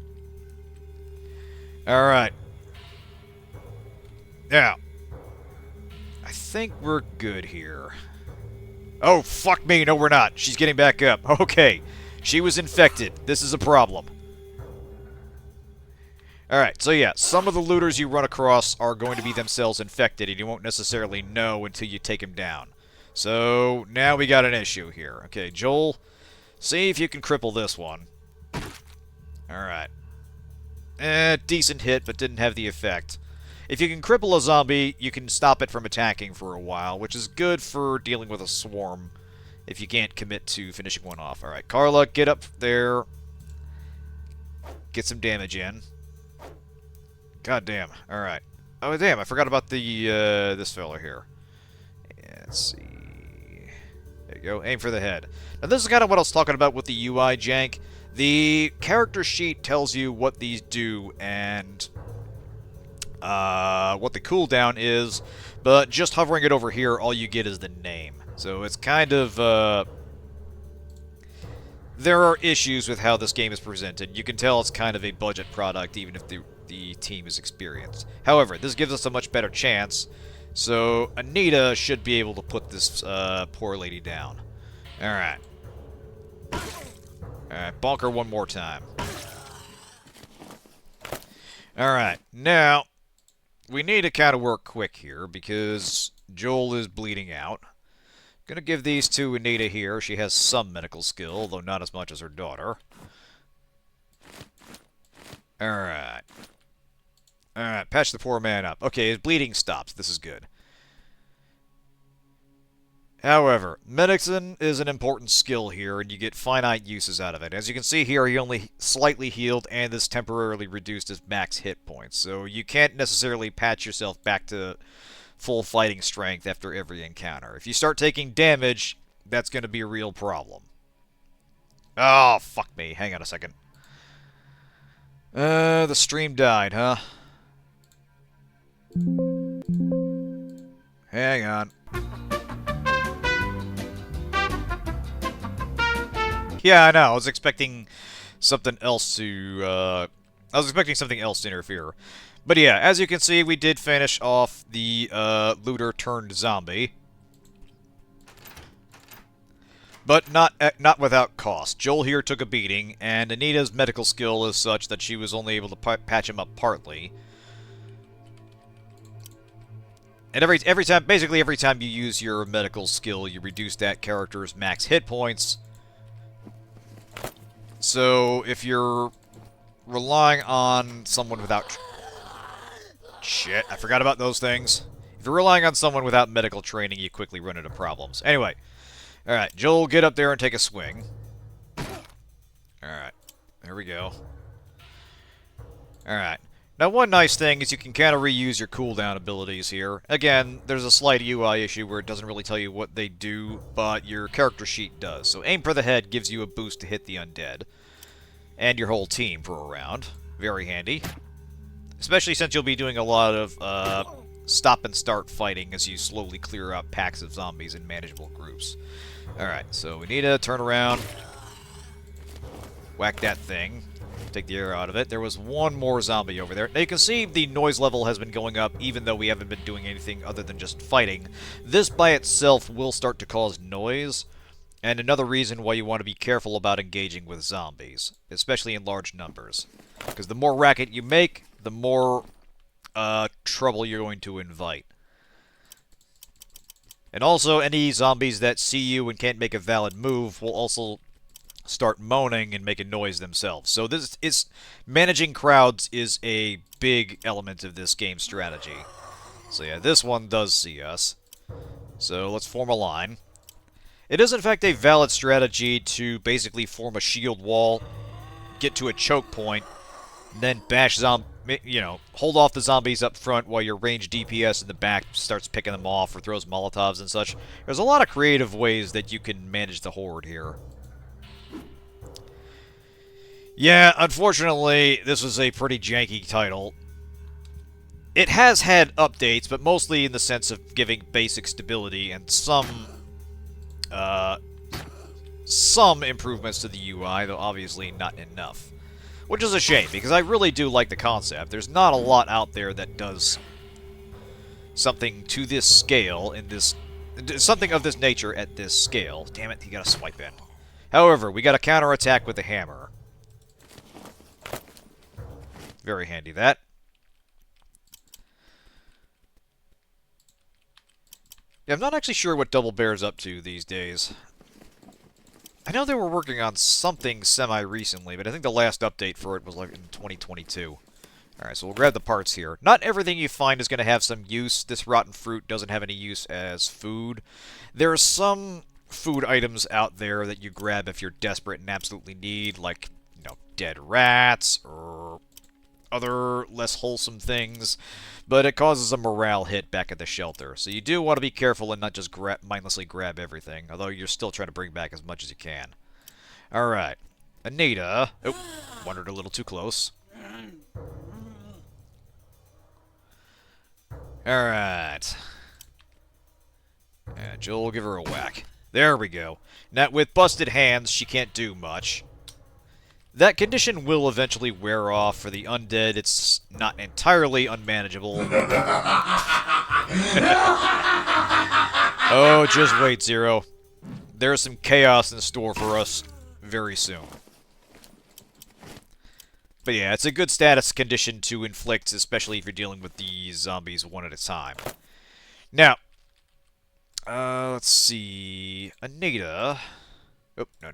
Alright. Now, I think we're good here. Oh, fuck me. No, we're not. She's getting back up. Okay. She was infected. This is a problem. Alright, so yeah, some of the looters you run across are going to be themselves infected, and you won't necessarily know until you take them down. So, now we got an issue here. Okay, Joel, see if you can cripple this one. Alright. Decent hit, but didn't have the effect. If you can cripple a zombie, you can stop it from attacking for a while, which is good for dealing with a swarm if you can't commit to finishing one off. Alright, Carla, get up there. Get some damage in. God damn. Alright. Oh, damn, I forgot about the, this fella here. Yeah, let's see. There you go. Aim for the head. Now, this is kind of what I was talking about with the UI jank. The character sheet tells you what these do and what the cooldown is, but just hovering it over here, all you get is the name. So it's kind of, there are issues with how this game is presented. You can tell it's kind of a budget product, even if the team is experienced. However, this gives us a much better chance, so Anita should be able to put this poor lady down. Alright. Alright, bonk her one more time. Alright, now, we need to kind of work quick here, because Joel is bleeding out. Gonna give these to Anita here. She has some medical skill, though not as much as her daughter. Alright. Alright, patch the poor man up. Okay, his bleeding stops. This is good. However, medicine is an important skill here, and you get finite uses out of it. As you can see here, he only slightly healed, and this temporarily reduced his max hit points. So you can't necessarily patch yourself back to full fighting strength after every encounter. If you start taking damage, that's going to be a real problem. Oh, fuck me. Hang on a second. The stream died, huh? Hang on. Yeah, I know. I was expecting something else to, interfere. But yeah, as you can see, we did finish off the, looter turned zombie. But not without cost. Joel here took a beating, and Anita's medical skill is such that she was only able to patch him up partly. And basically every time you use your medical skill, you reduce that character's max hit points. So, if you're relying on someone without... Shit, I forgot about those things. If you're relying on someone without medical training, you quickly run into problems. Anyway. Alright, Joel, get up there and take a swing. Alright, there we go. Alright. Now, one nice thing is you can kind of reuse your cooldown abilities here. Again, there's a slight UI issue where it doesn't really tell you what they do, but your character sheet does. So aim for the head gives you a boost to hit the undead. And your whole team for a round. Very handy. Especially since you'll be doing a lot of stop and start fighting as you slowly clear out packs of zombies in manageable groups. Alright, so we need to turn around. Whack that thing. Take the air out of it. There was one more zombie over there. Now you can see the noise level has been going up even though we haven't been doing anything other than just fighting. This by itself will start to cause noise, and another reason why you want to be careful about engaging with zombies, especially in large numbers. Because the more racket you make, the more trouble you're going to invite. And also, any zombies that see you and can't make a valid move will also start moaning and make a noise themselves. So this is managing crowds is a big element of this game's strategy. So yeah, this one does see us. So let's form a line. It is in fact a valid strategy to basically form a shield wall, get to a choke point, then you know, hold off the zombies up front while your ranged DPS in the back starts picking them off or throws Molotovs and such. There's a lot of creative ways that you can manage the horde here. Yeah, unfortunately, this was a pretty janky title. It has had updates, but mostly in the sense of giving basic stability and some improvements to the UI, though obviously not enough. Which is a shame, because I really do like the concept. There's not a lot out there that does something to this scale in this... something of this nature at this scale. Damn it, he got a swipe in. However, we got a counterattack with the hammer. Very handy, that. Yeah, I'm not actually sure what Double Bear's up to these days. I know they were working on something semi-recently, but I think the last update for it was like in 2022. Alright, so we'll grab the parts here. Not everything you find is going to have some use. This rotten fruit doesn't have any use as food. There are some food items out there that you grab if you're desperate and absolutely need, like, you know, dead rats or other less wholesome things, but it causes a morale hit back at the shelter. So you do want to be careful and not just mindlessly grab everything, although you're still trying to bring back as much as you can. Alright. Anita. Oh, wandered a little too close. Alright. Yeah, Joel will give her a whack. There we go. Now, with busted hands, she can't do much. That condition will eventually wear off. For the undead, it's not entirely unmanageable. Oh, just wait, Zero. There's some chaos in store for us very soon. But yeah, it's a good status condition to inflict, especially if you're dealing with these zombies one at a time. Now, let's see... Anita... Oh, no.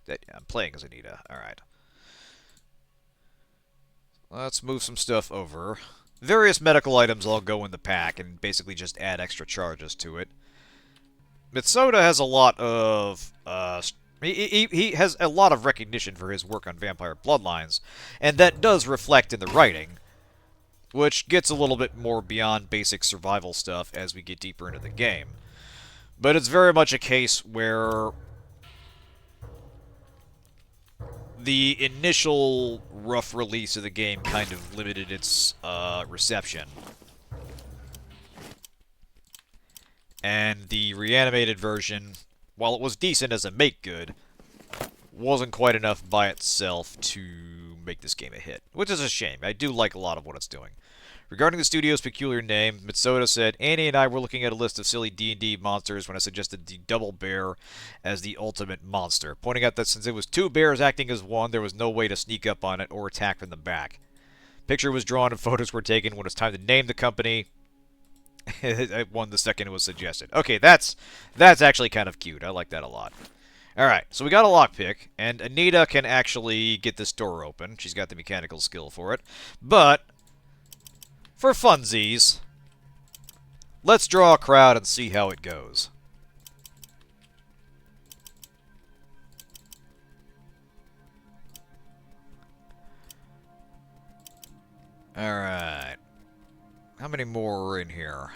I'm playing as Anita. Alright. Let's move some stuff over. Various medical items all go in the pack and basically just add extra charges to it. Mitsoda has a lot of... He has a lot of recognition for his work on Vampire Bloodlines, and that does reflect in the writing, which gets a little bit more beyond basic survival stuff as we get deeper into the game. But it's very much a case where the initial rough release of the game kind of limited its reception. And the reanimated version, while it was decent as a make-good, wasn't quite enough by itself to make this game a hit. Which is a shame. I do like a lot of what it's doing. Regarding the studio's peculiar name, Mitsoda said, Annie and I were looking at a list of silly D&D monsters when I suggested the Double Bear as the ultimate monster, pointing out that since it was two bears acting as one, there was no way to sneak up on it or attack from the back. Picture was drawn and photos were taken when it was time to name the company. I won the second it was suggested. Okay, that's actually kind of cute. I like that a lot. Alright, so we got a lockpick, and Anita can actually get this door open. She's got the mechanical skill for it. But for funsies, let's draw a crowd and see how it goes. Alright. How many more are in here?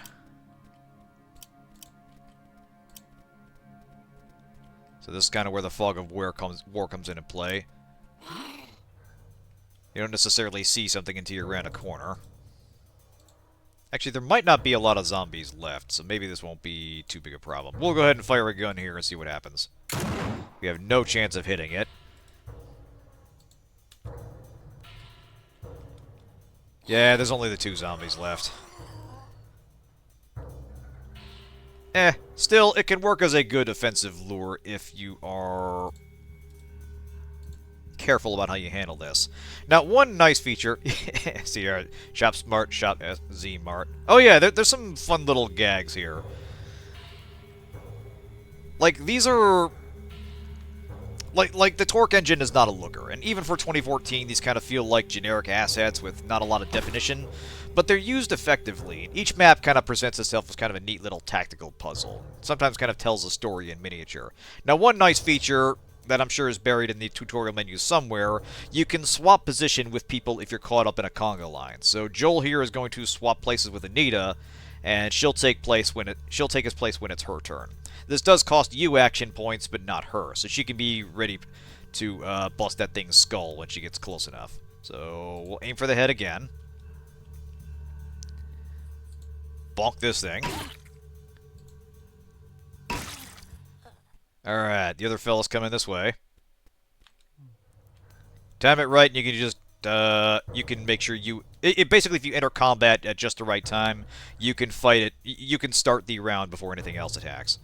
So this is kind of where the fog of war comes into play. You don't necessarily see something until you're around a corner. Actually, there might not be a lot of zombies left, so maybe this won't be too big a problem. We'll go ahead and fire a gun here and see what happens. We have no chance of hitting it. Yeah, there's only the two zombies left. Still, it can work as a good offensive lure if you are careful about how you handle this. Now, one nice feature... see here, Shop Smart, Shop Z Mart. Oh yeah, there's some fun little gags here. Like, these are... Like, the Torque engine is not a looker, and even for 2014, these kind of feel like generic assets with not a lot of definition, but they're used effectively. Each map kind of presents itself as kind of a neat little tactical puzzle. Sometimes kind of tells a story in miniature. Now, one nice feature that I'm sure is buried in the tutorial menu somewhere, you can swap position with people if you're caught up in a conga line. So Joel here is going to swap places with Anita, and she'll take his place when it's her turn. This does cost you action points, but not her, so she can be ready to bust that thing's skull when she gets close enough. So we'll aim for the head again. Bonk this thing. Alright, the other fella's coming this way. Time it right, and you can just, you can make sure you... basically, if you enter combat at just the right time, you can fight it. You can start the round before anything else attacks.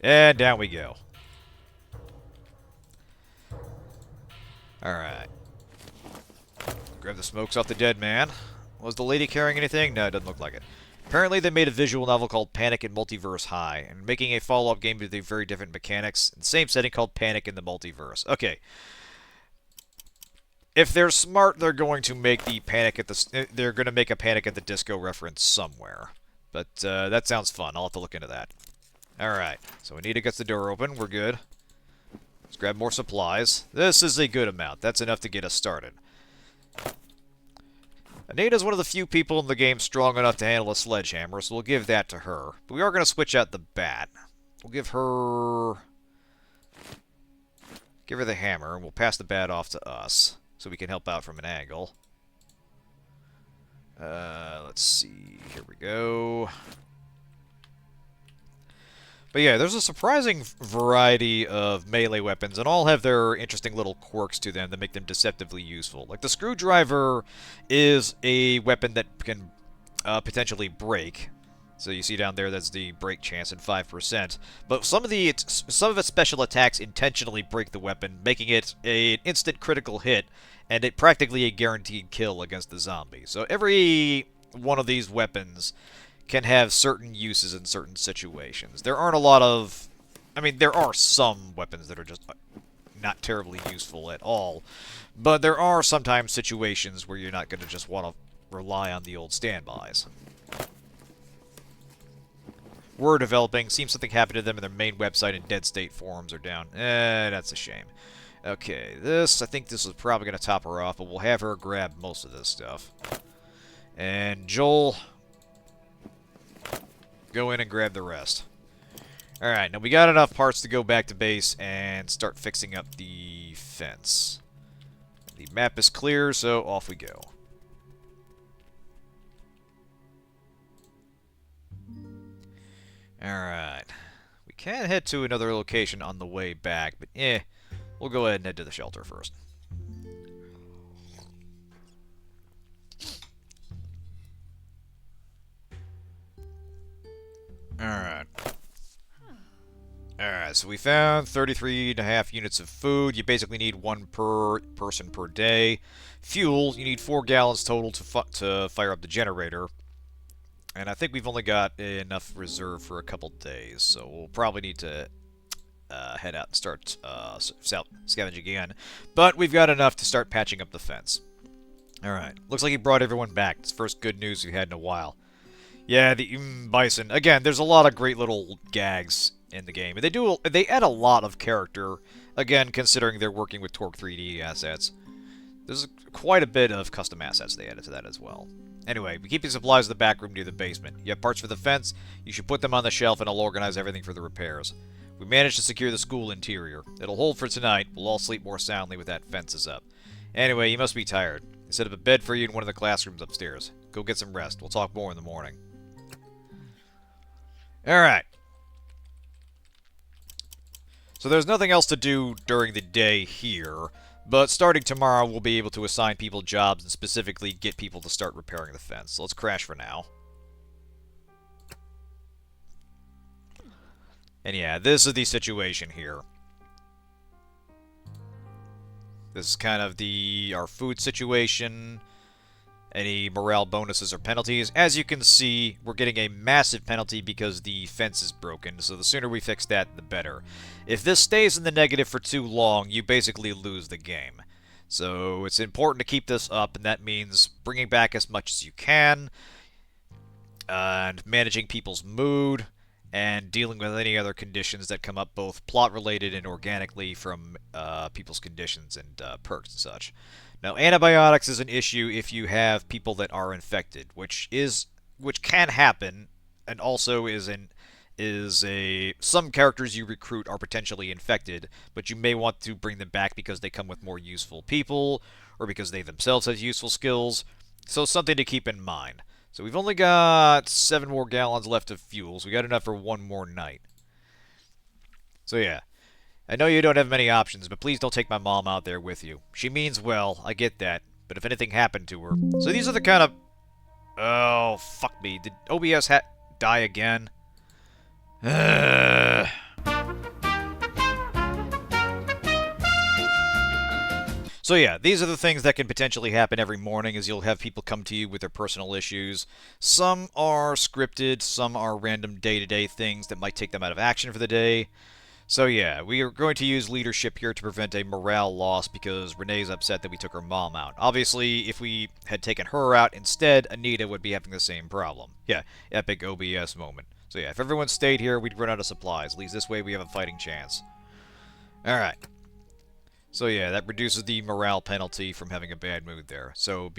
And down we go. Alright. Grab the smokes off the dead man. Was the lady carrying anything? No, it doesn't look like it. Apparently they made a visual novel called Panic in Multiverse High, and making a follow-up game with very different mechanics, in the same setting called Panic in the Multiverse. Okay. If they're smart, they're going to make the they're going to make a Panic at the Disco reference somewhere. But that sounds fun. I'll have to look into that. Alright, so Anita gets the door open. We're good. Let's grab more supplies. This is a good amount. That's enough to get us started. Anita's one of the few people in the game strong enough to handle a sledgehammer, so we'll give that to her. But we are going to switch out the bat. We'll give her the hammer, and we'll pass the bat off to us, so we can help out from an angle. Let's see. Here we go. But yeah, there's a surprising variety of melee weapons, and all have their interesting little quirks to them that make them deceptively useful. Like, the screwdriver is a weapon that can potentially break. So you see down there, that's the break chance at 5%. But some of its special attacks intentionally break the weapon, making it an instant critical hit, and it practically a guaranteed kill against the zombie. So every one of these weapons can have certain uses in certain situations. There aren't a lot of... I mean, there are some weapons that are just not terribly useful at all, but there are sometimes situations where you're not going to just want to rely on the old standbys. We're developing. Seems something happened to them in their main website, and Dead State forums are down. That's a shame. Okay, I think this is probably going to top her off, but we'll have her grab most of this stuff. And Joel... go in and grab the rest. Alright, now we got enough parts to go back to base and start fixing up the fence. The map is clear, so off we go. Alright. We can head to another location on the way back, but we'll go ahead and head to the shelter first. Alright. Alright, so we found 33.5 units of food. You basically need one per person per day. Fuel, you need 4 gallons total to fire up the generator. And I think we've only got enough reserve for a couple days, so we'll probably need to head out and start scavenging again. But we've got enough to start patching up the fence. Alright, looks like he brought everyone back. It's the first good news we've had in a while. Yeah, the bison. Again, there's a lot of great little gags in the game. And they add a lot of character, again, considering they're working with Torque 3D assets. There's quite a bit of custom assets they added to that as well. Anyway, we keep the supplies in the back room near the basement. You have parts for the fence, you should put them on the shelf and I'll organize everything for the repairs. We managed to secure the school interior. It'll hold for tonight. We'll all sleep more soundly with that fences up. Anyway, you must be tired. I set up a bed for you in one of the classrooms upstairs. Go get some rest. We'll talk more in the morning. Alright. So there's nothing else to do during the day here, but starting tomorrow we'll be able to assign people jobs and specifically get people to start repairing the fence. So let's crash for now. And yeah, this is the situation here. This is kind of our food situation. Any morale bonuses or penalties. As you can see, we're getting a massive penalty because the fence is broken, so the sooner we fix that, the better. If this stays in the negative for too long, you basically lose the game. So it's important to keep this up, and that means bringing back as much as you can, and managing people's mood, and dealing with any other conditions that come up, both plot-related and organically from people's conditions and perks and such. Now, antibiotics is an issue if you have people that are infected, which can happen, and also is a some characters you recruit are potentially infected, but you may want to bring them back because they come with more useful people, or because they themselves have useful skills. So something to keep in mind. So we've only got 7 more gallons left of fuel, so we got enough for one more night. So yeah, I know you don't have many options, but please don't take my mom out there with you. She means well, I get that, but if anything happened to her... So these are the kind of... Oh, fuck me. Did OBS die again? So yeah, these are the things that can potentially happen every morning, as you'll have people come to you with their personal issues. Some are scripted, some are random day-to-day things that might take them out of action for the day. So yeah, we are going to use leadership here to prevent a morale loss because Renee's upset that we took her mom out. Obviously, if we had taken her out instead, Anita would be having the same problem. Yeah, epic OBS moment. So yeah, if everyone stayed here, we'd run out of supplies. At least this way we have a fighting chance. Alright. So yeah, that reduces the morale penalty from having a bad mood there. So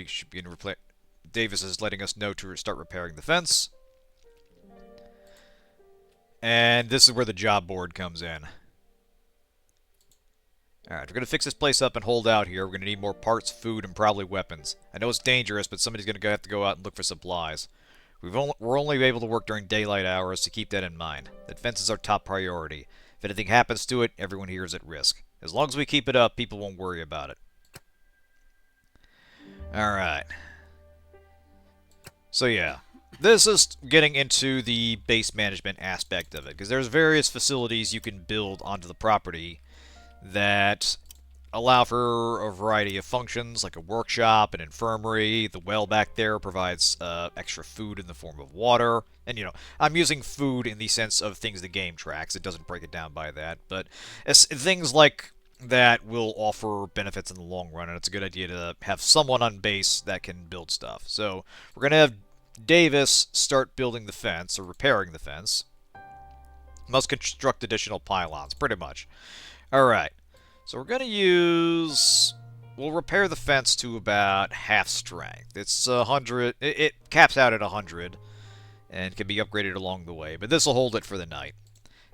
Davis is letting us know to start repairing the fence. And this is where the job board comes in. Alright, we're going to fix this place up and hold out here. We're going to need more parts, food, and probably weapons. I know it's dangerous, but somebody's going to have to go out and look for supplies. We're only able to work during daylight hours, so keep that in mind. That fence is our top priority. If anything happens to it, everyone here is at risk. As long as we keep it up, people won't worry about it. Alright. So yeah. This is getting into the base management aspect of it, because there's various facilities you can build onto the property that allow for a variety of functions, like a workshop, an infirmary. The well back there provides extra food in the form of water. And, you know, I'm using food in the sense of things the game tracks. It doesn't break it down by that. But things like that will offer benefits in the long run, and it's a good idea to have someone on base that can build stuff. So we're going to have Davis start building the fence, or repairing the fence. Must construct additional pylons, pretty much. Alright, so we're going to use... We'll repair the fence to about half strength. It's 100... It caps out at 100, and can be upgraded along the way, but this will hold it for the night.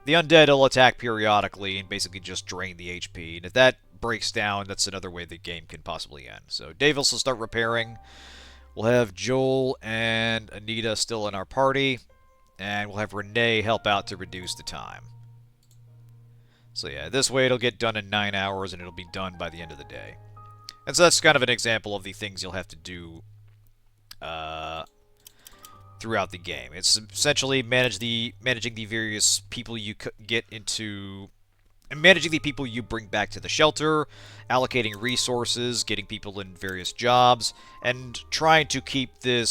The undead will attack periodically and basically just drain the HP, and if that breaks down, that's another way the game can possibly end. So Davis will start repairing. We'll have Joel and Anita still in our party, and we'll have Renee help out to reduce the time. So yeah, this way it'll get done in 9 hours, and it'll be done by the end of the day. And so that's kind of an example of the things you'll have to do throughout the game. It's essentially managing the various people you get into... And managing the people you bring back to the shelter, allocating resources, getting people in various jobs, and trying to keep the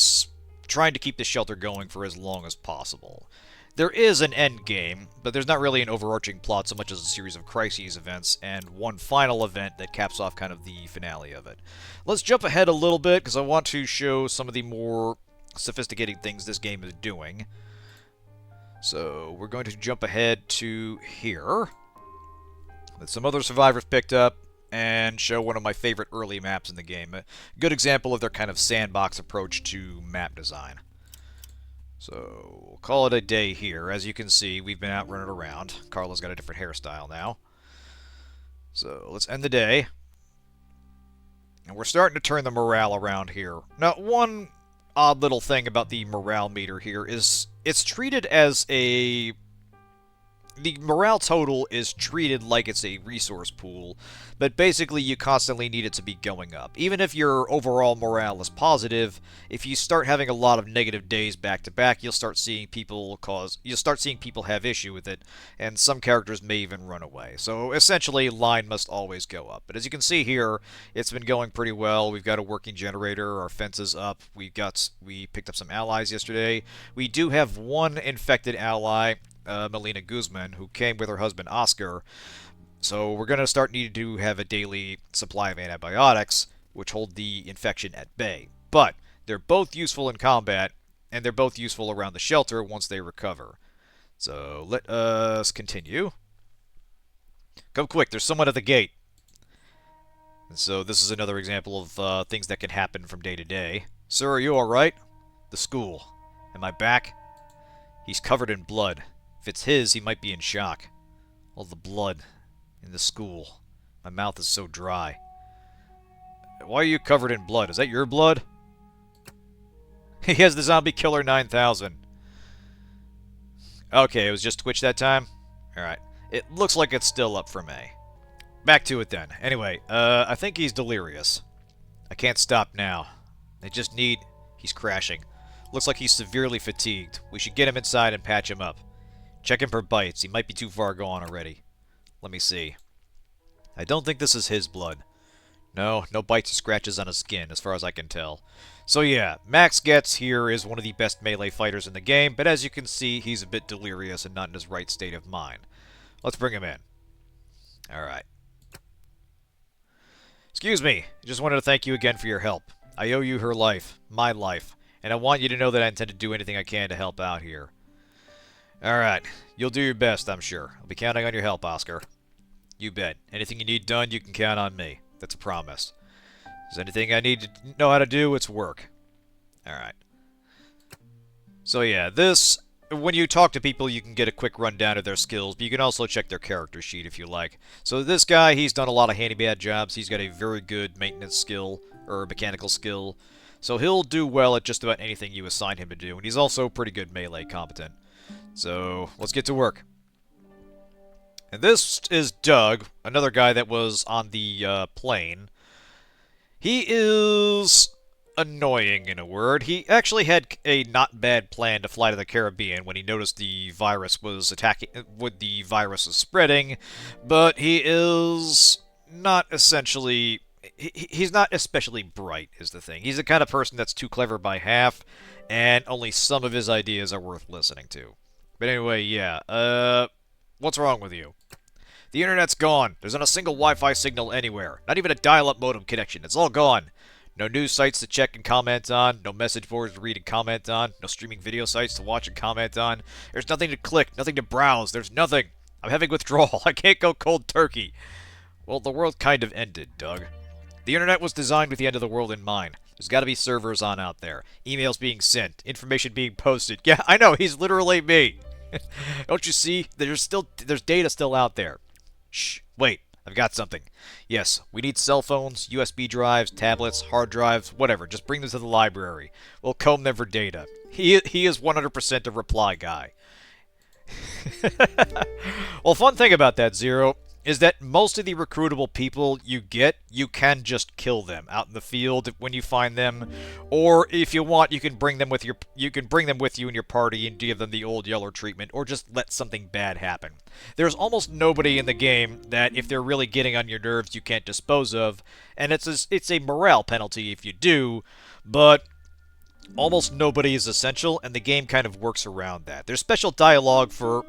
shelter going for as long as possible. There is an end game, but there's not really an overarching plot so much as a series of crises events and one final event that caps off kind of the finale of it. Let's jump ahead a little bit because I want to show some of the more sophisticated things this game is doing. So we're going to jump ahead to here. That some other survivors picked up, and show one of my favorite early maps in the game. A good example of their kind of sandbox approach to map design. So, we'll call it a day here. As you can see, we've been out running around. Carla's got a different hairstyle now. So, let's end the day. And we're starting to turn the morale around here. Now, one odd little thing about the morale meter here is it's treated as a... The morale total is treated like it's a resource pool, but basically you constantly need it to be going up. Even if your overall morale is positive, if you start having a lot of negative days back to back, you'll start seeing people have issue with it, and some characters may even run away. So essentially, line must always go up. But as you can see here, it's been going pretty well. We've got a working generator, our fence is up, we picked up some allies yesterday. We do have one infected ally, Melina Guzman, who came with her husband Oscar. So we're going to start needing to have a daily supply of antibiotics, which hold the infection at bay. But they're both useful in combat, and they're both useful around the shelter once they recover. So let us continue. Come quick, there's someone at the gate. And so this is another example of things that can happen from day to day. Sir, are you alright? The school. Am I back? He's covered in blood. If it's his, he might be in shock. All the blood in the school. My mouth is so dry. Why are you covered in blood? Is that your blood? He has the Zombie Killer 9000. Okay, it was just Twitch that time? Alright. It looks like it's still up for May. Back to it then. Anyway, I think he's delirious. I can't stop now. I just need... He's crashing. Looks like he's severely fatigued. We should get him inside and patch him up. Check him for bites. He might be too far gone already. Let me see. I don't think this is his blood. No bites or scratches on his skin, as far as I can tell. So yeah, Max Getz here is one of the best melee fighters in the game, but as you can see, he's a bit delirious and not in his right state of mind. Let's bring him in. Alright. Excuse me, I just wanted to thank you again for your help. I owe you her life, my life, and I want you to know that I intend to do anything I can to help out here. Alright, you'll do your best, I'm sure. I'll be counting on your help, Oscar. You bet. Anything you need done, you can count on me. That's a promise. If there's anything I need to know how to do, it's work. Alright. So yeah, this... When you talk to people, you can get a quick rundown of their skills, but you can also check their character sheet if you like. So this guy, he's done a lot of handyman jobs. He's got a very good maintenance skill, or mechanical skill. So he'll do well at just about anything you assign him to do, and he's also pretty good melee competent. So, let's get to work. And this is Doug, another guy that was on the plane. He is annoying, in a word. He actually had a not bad plan to fly to the Caribbean when he noticed the virus was attacking, when the virus was spreading, but he is not essentially... He's not especially bright, is the thing. He's the kind of person that's too clever by half, and only some of his ideas are worth listening to. But anyway, yeah, what's wrong with you? The internet's gone. There's not a single Wi-Fi signal anywhere. Not even a dial-up modem connection. It's all gone. No news sites to check and comment on. No message boards to read and comment on. No streaming video sites to watch and comment on. There's nothing to click, nothing to browse. There's nothing. I'm having withdrawal. I can't go cold turkey. Well, the world kind of ended, Doug. The internet was designed with the end of the world in mind. There's got to be servers on out there. Emails being sent. Information being posted. Yeah, I know. He's literally me. Don't you see? There's data still out there. Shh. Wait. I've got something. Yes, we need cell phones, USB drives, tablets, hard drives, whatever. Just bring them to the library. We'll comb them for data. He is 100% a reply guy. Well, fun thing about that, Zero, is that most of the recruitable people you get, you can just kill them out in the field when you find them, or if you want, you can bring them with you in your party and give them the old Yeller treatment, or just let something bad happen. There's almost nobody in the game that, if they're really getting on your nerves, you can't dispose of, and it's a morale penalty if you do, but almost nobody is essential, and the game kind of works around that. There's special dialogue for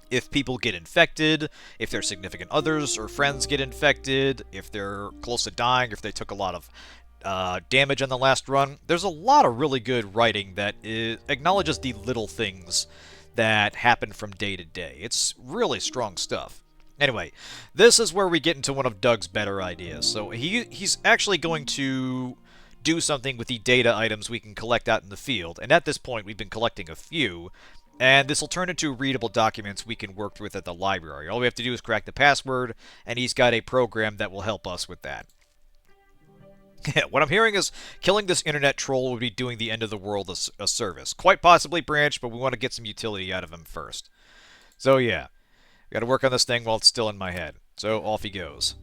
if people get infected, if their significant others or friends get infected, if they're close to dying, if they took a lot of damage on the last run. There's a lot of really good writing that acknowledges the little things that happen from day to day. It's really strong stuff. Anyway, this is where we get into one of Doug's better ideas. So he's actually going to do something with the data items we can collect out in the field, and at this point we've been collecting a few, and this will turn into readable documents we can work with at the library. All we have to do is crack the password, and he's got a program that will help us with that. What I'm hearing is killing this internet troll would be doing the end of the world a service. Quite possibly Branch, but we want to get some utility out of him first. So yeah, got to work on this thing while it's still in my head. So off he goes.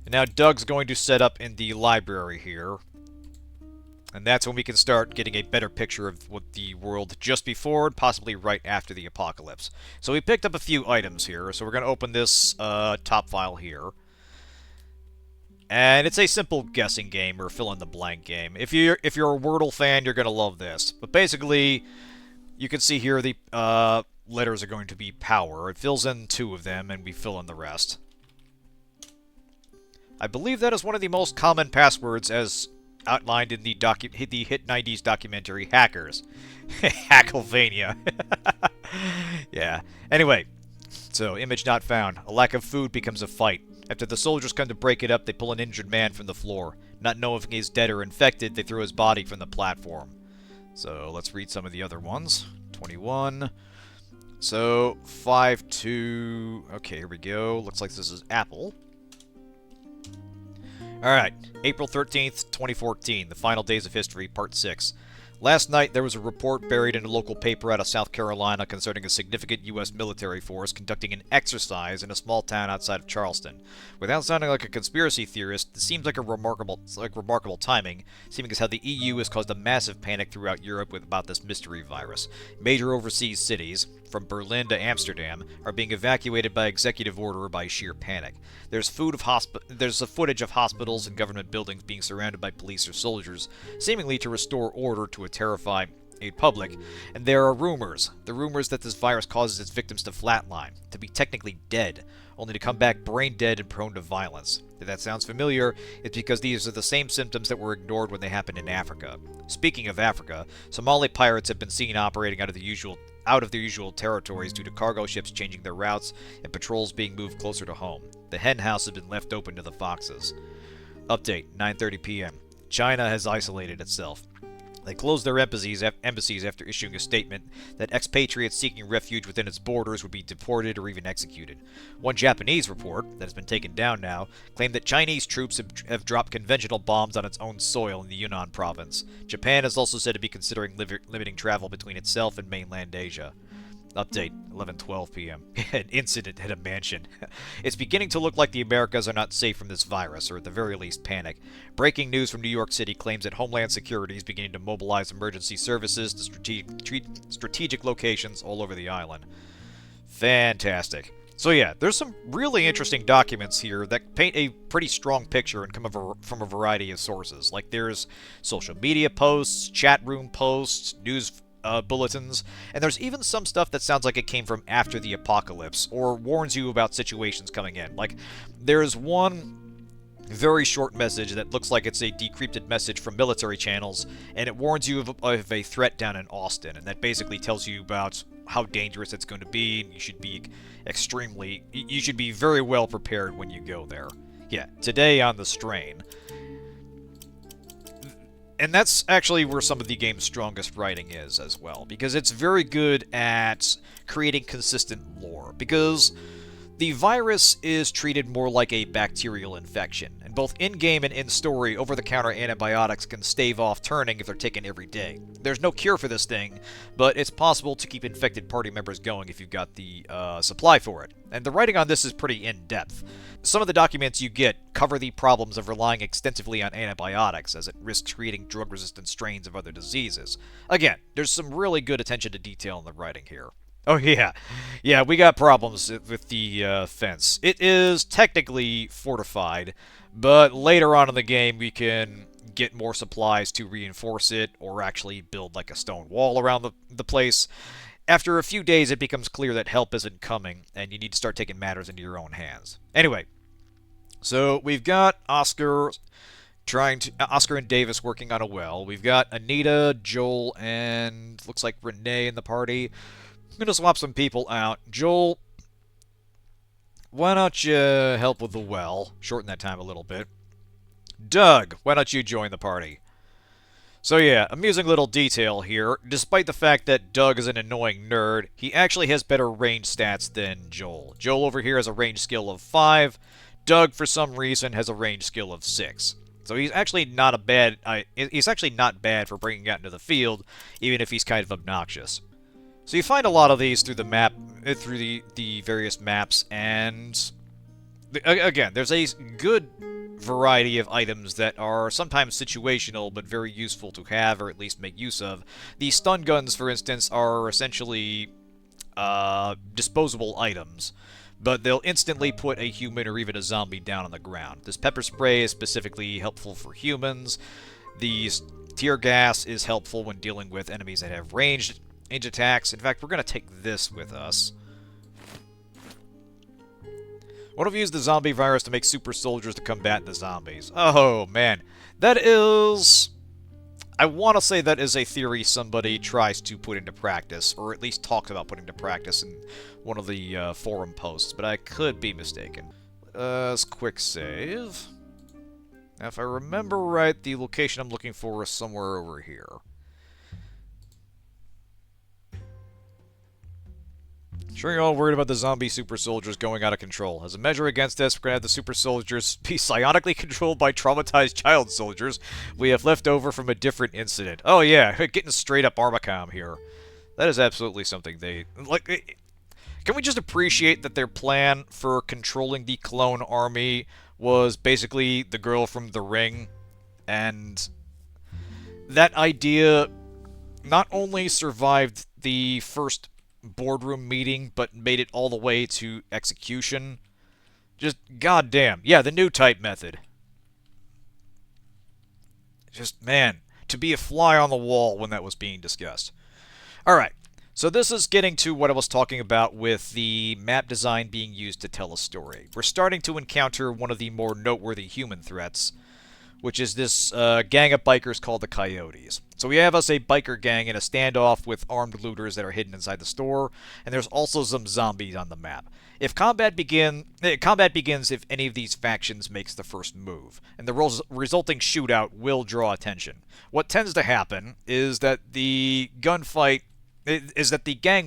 And now Doug's going to set up in the library here. And that's when we can start getting a better picture of what the world just before and possibly right after the apocalypse. So we picked up a few items here, so we're going to open this top file here. And it's a simple guessing game, or fill-in-the-blank game. If you're a Wordle fan, you're going to love this. But basically, you can see here the letters are going to be power. It fills in 2 of them, and we fill in the rest. I believe that is one of the most common passwords as outlined in the Hit 90s documentary Hackers. Hacklevania. Yeah. Anyway, so image not found. A lack of food becomes a fight. After the soldiers come to break it up, they pull an injured man from the floor. Not knowing if he's dead or infected, they throw his body from the platform. So let's read some of the other ones. 21. So 5-2. Okay, here we go. Looks like this is Apple. Alright, April 13th, 2014, the final days of history, part 6. Last night, there was a report buried in a local paper out of South Carolina concerning a significant U.S. military force conducting an exercise in a small town outside of Charleston. Without sounding like a conspiracy theorist, it seems like remarkable timing, seeming as how the EU has caused a massive panic throughout Europe about this mystery virus. Major overseas cities, from Berlin to Amsterdam, are being evacuated by executive order by sheer panic. There's a footage of hospitals and government buildings being surrounded by police or soldiers, seemingly to restore order to a terrified public, and there are rumors. The rumors that this virus causes its victims to flatline, to be technically dead, only to come back brain dead and prone to violence. If that sounds familiar, it's because these are the same symptoms that were ignored when they happened in Africa. Speaking of Africa, Somali pirates have been seen operating out of their usual territories due to cargo ships changing their routes and patrols being moved closer to home. The hen house has been left open to the foxes. Update, 9:30 p.m. China has isolated itself. They closed their embassies after issuing a statement that expatriates seeking refuge within its borders would be deported or even executed. One Japanese report, that has been taken down now, claimed that Chinese troops have dropped conventional bombs on its own soil in the Yunnan province. Japan is also said to be considering limiting travel between itself and mainland Asia. Update, 11:12 p.m. An incident at a mansion. It's beginning to look like the Americas are not safe from this virus, or at the very least panic. Breaking news from New York City claims that Homeland Security is beginning to mobilize emergency services to strategic locations all over the island. Fantastic. So yeah, there's some really interesting documents here that paint a pretty strong picture and come from a variety of sources. Like there's social media posts, chat room posts, news bulletins, and there's even some stuff that sounds like it came from after the apocalypse, or warns you about situations coming in. Like, there's one very short message that looks like it's a decrypted message from military channels, and it warns you of a threat down in Austin, and that basically tells you about how dangerous it's going to be, and you should be very well prepared when you go there. Yeah, today on The Strain. And that's actually where some of the game's strongest writing is as well, because it's very good at creating consistent lore, because the virus is treated more like a bacterial infection, and both in-game and in-story, over-the-counter antibiotics can stave off turning if they're taken every day. There's no cure for this thing, but it's possible to keep infected party members going if you've got the supply for it. And the writing on this is pretty in-depth. Some of the documents you get cover the problems of relying extensively on antibiotics, as it risks creating drug-resistant strains of other diseases. Again, there's some really good attention to detail in the writing here. Oh yeah, we got problems with the fence. It is technically fortified, but later on in the game we can get more supplies to reinforce it, or actually build like a stone wall around the place. After a few days, it becomes clear that help isn't coming, and you need to start taking matters into your own hands. Anyway, so we've got Oscar and Davis working on a well. We've got Anita, Joel, and looks like Renee in the party. I'm gonna swap some people out. Joel, why don't you help with the well? Shorten that time a little bit. Doug, why don't you join the party? So yeah, amusing little detail here. Despite the fact that Doug is an annoying nerd, he actually has better range stats than Joel. Joel over here has a range skill of 5. Doug, for some reason, has a range skill of 6. So he's actually not bad for bringing out into the field, even if he's kind of obnoxious. So you find a lot of these through the various maps, and again, there's a good variety of items that are sometimes situational, but very useful to have, or at least make use of. The stun guns, for instance, are essentially disposable items, but they'll instantly put a human or even a zombie down on the ground. This pepper spray is specifically helpful for humans. The tear gas is helpful when dealing with enemies that have ranged attacks. In fact, we're going to take this with us. What if we use the zombie virus to make super soldiers to combat the zombies? Oh, man. That is I want to say that is a theory somebody tries to put into practice, or at least talks about putting into practice in one of the forum posts, but I could be mistaken. Quick save. Now, if I remember right, the location I'm looking for is somewhere over here. Sure, you're all worried about the zombie super soldiers going out of control. As a measure against this, we're going to have the super soldiers be psionically controlled by traumatized child soldiers we have left over from a different incident. Oh yeah, getting straight up Armacom here. That is absolutely something they... like. Can we just appreciate that their plan for controlling the clone army was basically the girl from The Ring? And that idea not only survived the first boardroom meeting, but made it all the way to execution. Just goddamn. Yeah, the new type method. Just, man, to be a fly on the wall when that was being discussed. Alright, so this is getting to what I was talking about with the map design being used to tell a story. We're starting to encounter one of the more noteworthy human threats, which is this gang of bikers called the Coyotes. So we have us a biker gang in a standoff with armed looters that are hidden inside the store, and there's also some zombies on the map. If combat begins if any of these factions makes the first move, and the resulting shootout will draw attention. What tends to happen is that the gang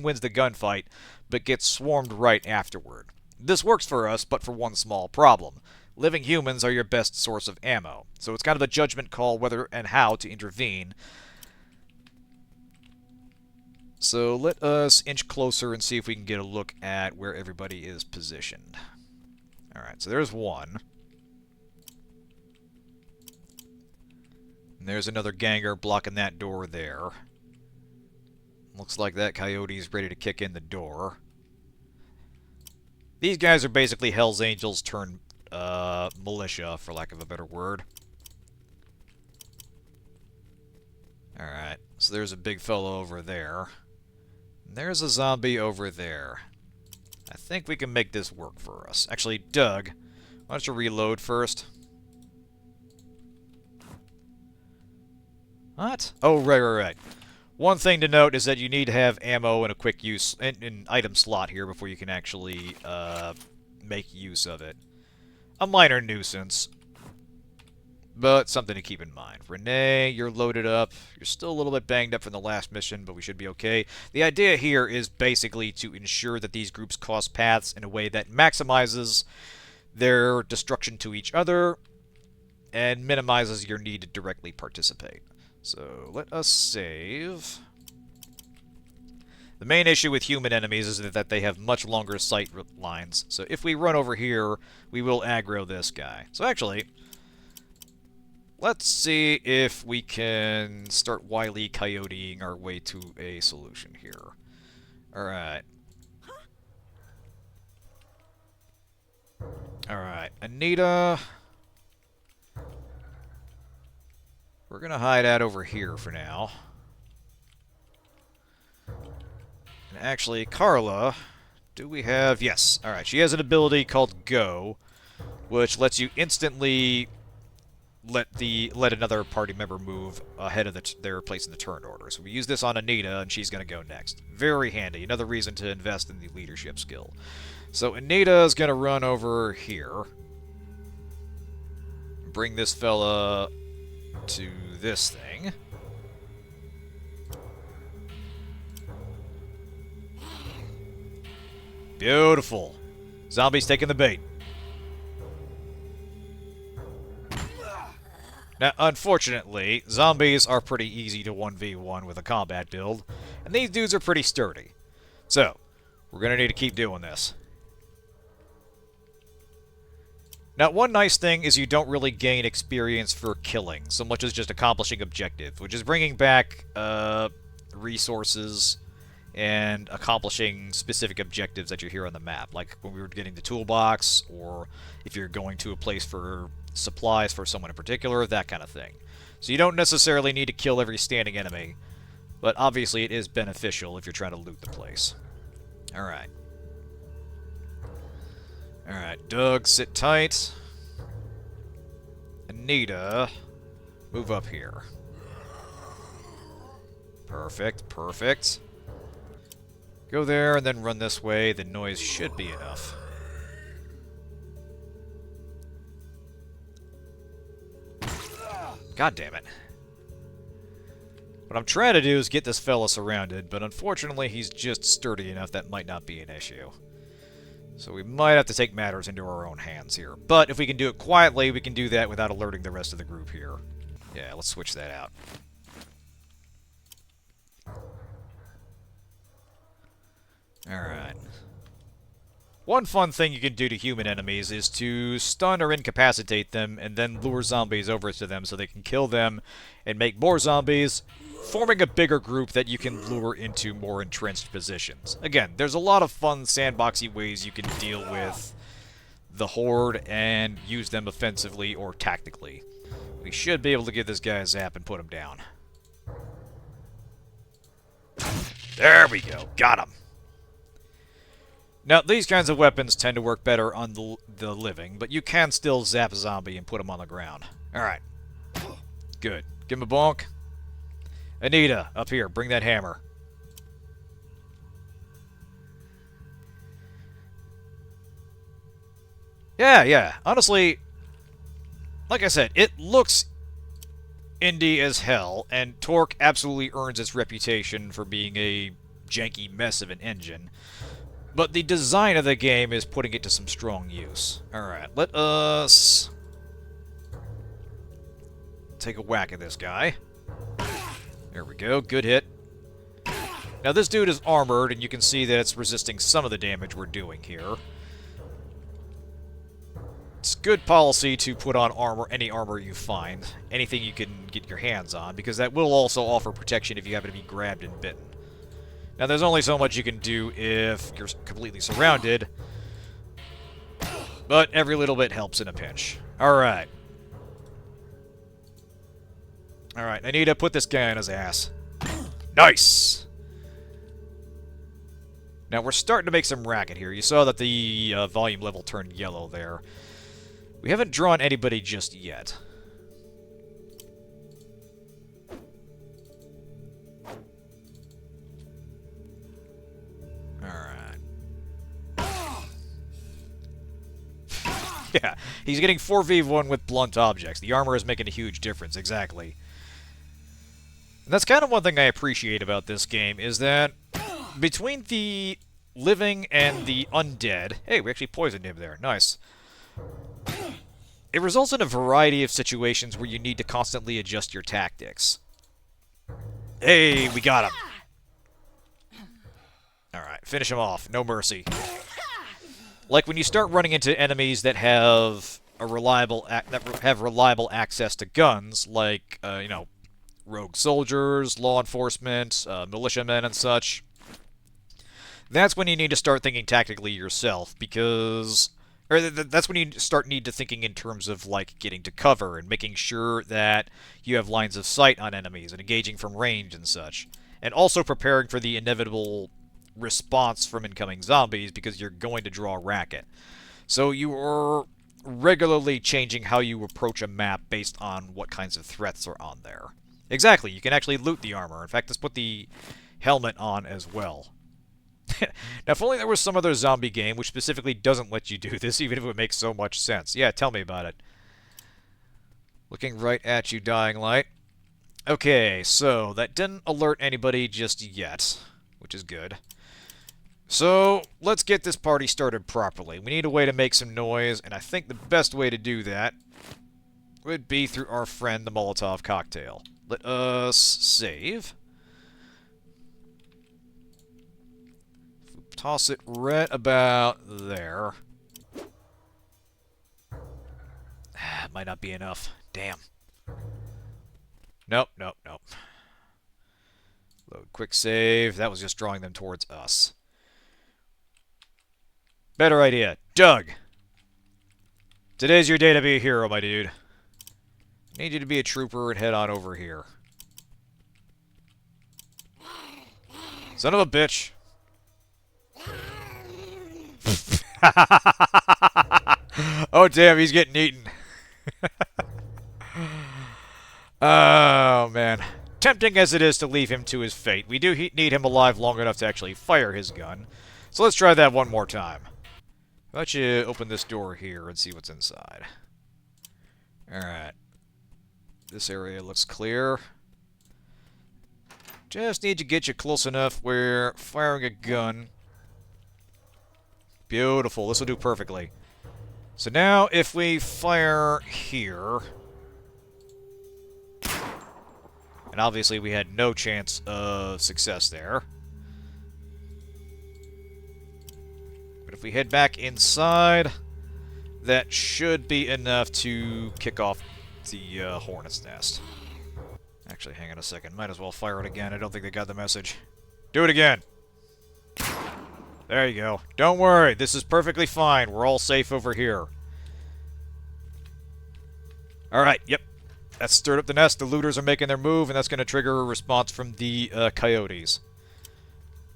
wins the gunfight, but gets swarmed right afterward. This works for us, but for one small problem. Living humans are your best source of ammo, so it's kind of a judgment call whether and how to intervene. So let us inch closer and see if we can get a look at where everybody is positioned. Alright, so there's one. And there's another ganger blocking that door there. Looks like that coyote's ready to kick in the door. These guys are basically Hell's Angels turned militia, for lack of a better word. Alright, so there's a big fellow over there. And there's a zombie over there. I think we can make this work for us. Actually, Doug, why don't you reload first? What? Oh, right. One thing to note is that you need to have ammo and a quick use, an item slot here before you can actually make use of it. A minor nuisance, but something to keep in mind. Renee, you're loaded up. You're still a little bit banged up from the last mission, but we should be okay. The idea here is basically to ensure that these groups cross paths in a way that maximizes their destruction to each other and minimizes your need to directly participate. So let us save. The main issue with human enemies is that they have much longer sight lines. So if we run over here, we will aggro this guy. So actually, let's see if we can start Wile E. Coyoteing our way to a solution here. Alright. Alright, Anita. We're gonna hide out over here for now. And actually, Carla, do we have... Yes. Alright, she has an ability called Go, which lets you instantly let another party member move ahead of their place in the turn order. So we use this on Anita, and she's gonna go next. Very handy. Another reason to invest in the leadership skill. So Anita is gonna run over here. Bring this fella to this thing. Beautiful. Zombies taking the bait. Now, unfortunately, zombies are pretty easy to 1v1 with a combat build, and these dudes are pretty sturdy. So, we're going to need to keep doing this. Now, one nice thing is you don't really gain experience for killing, so much as just accomplishing objectives, which is bringing back resources and accomplishing specific objectives that you hear on the map, like when we were getting the toolbox, or if you're going to a place for supplies for someone in particular, that kind of thing. So you don't necessarily need to kill every standing enemy, but obviously it is beneficial if you're trying to loot the place. Alright. Alright, Doug, sit tight. Anita, move up here. Perfect, perfect. Go there and then run this way. The noise should be enough. God damn it. What I'm trying to do is get this fella surrounded, but unfortunately he's just sturdy enough that might not be an issue. So we might have to take matters into our own hands here. But if we can do it quietly, we can do that without alerting the rest of the group here. Yeah, let's switch that out. Alright. One fun thing you can do to human enemies is to stun or incapacitate them and then lure zombies over to them so they can kill them and make more zombies, forming a bigger group that you can lure into more entrenched positions. Again, there's a lot of fun sandboxy ways you can deal with the horde and use them offensively or tactically. We should be able to give this guy a zap and put him down. There we go. Got him. Now, these kinds of weapons tend to work better on the living, but you can still zap a zombie and put him on the ground. Alright. Good. Give him a bonk. Anita, up here. Bring that hammer. Yeah. Honestly, like I said, it looks indie as hell, and Torque absolutely earns its reputation for being a janky mess of an engine. But the design of the game is putting it to some strong use. Alright, let us take a whack at this guy. There we go, good hit. Now this dude is armored, and you can see that it's resisting some of the damage we're doing here. It's good policy to put on armor, any armor you find, anything you can get your hands on, because that will also offer protection if you happen to be grabbed and bitten. Now, there's only so much you can do if you're completely surrounded, but every little bit helps in a pinch. Alright. Alright, I need to put this guy on his ass. Nice! Now, we're starting to make some racket here. You saw that the volume level turned yellow there. We haven't drawn anybody just yet. Yeah, he's getting 4v1 with blunt objects. The armor is making a huge difference, exactly. And that's kind of one thing I appreciate about this game, is that between the living and the undead... Hey, we actually poisoned him there. Nice. It results in a variety of situations where you need to constantly adjust your tactics. Hey, we got him. Alright, finish him off. No mercy. Like when you start running into enemies that have a reliable access to guns, like you know, rogue soldiers, law enforcement, militiamen, and such. That's when you need to start thinking tactically yourself, because that's when you need to thinking in terms of like getting to cover and making sure that you have lines of sight on enemies and engaging from range and such, and also preparing for the inevitable response from incoming zombies, because you're going to draw racket. So you are regularly changing how you approach a map based on what kinds of threats are on there. Exactly, you can actually loot the armor. In fact, let's put the helmet on as well. Now, if only there was some other zombie game which specifically doesn't let you do this, even if it would make so much sense. Yeah, tell me about it. Looking right at you, Dying Light. Okay, so that didn't alert anybody just yet, which is good. So, let's get this party started properly. We need a way to make some noise, and I think the best way to do that would be through our friend the Molotov cocktail. Let us save. Toss it right about there. Might not be enough. Damn. Nope. Load quick save. That was just drawing them towards us. Better idea. Doug! Today's your day to be a hero, my dude. Need you to be a trooper and head on over here. Son of a bitch. Oh, damn, he's getting eaten. Oh, man. tempting as it is to leave him to his fate, we do need him alive long enough to actually fire his gun. So let's try that one more time. How about you open this door here and see what's inside? Alright. This area looks clear. Just need to get you close enough where firing a gun... Beautiful. This will do perfectly. So now, if we fire here... And obviously we had no chance of success there. But if we head back inside, that should be enough to kick off the hornet's nest. Actually, hang on a second. Might as well fire it again. I don't think they got the message. Do it again! There you go. Don't worry, this is perfectly fine. We're all safe over here. Alright, yep. That's stirred up the nest. The looters are making their move, and that's going to trigger a response from the coyotes.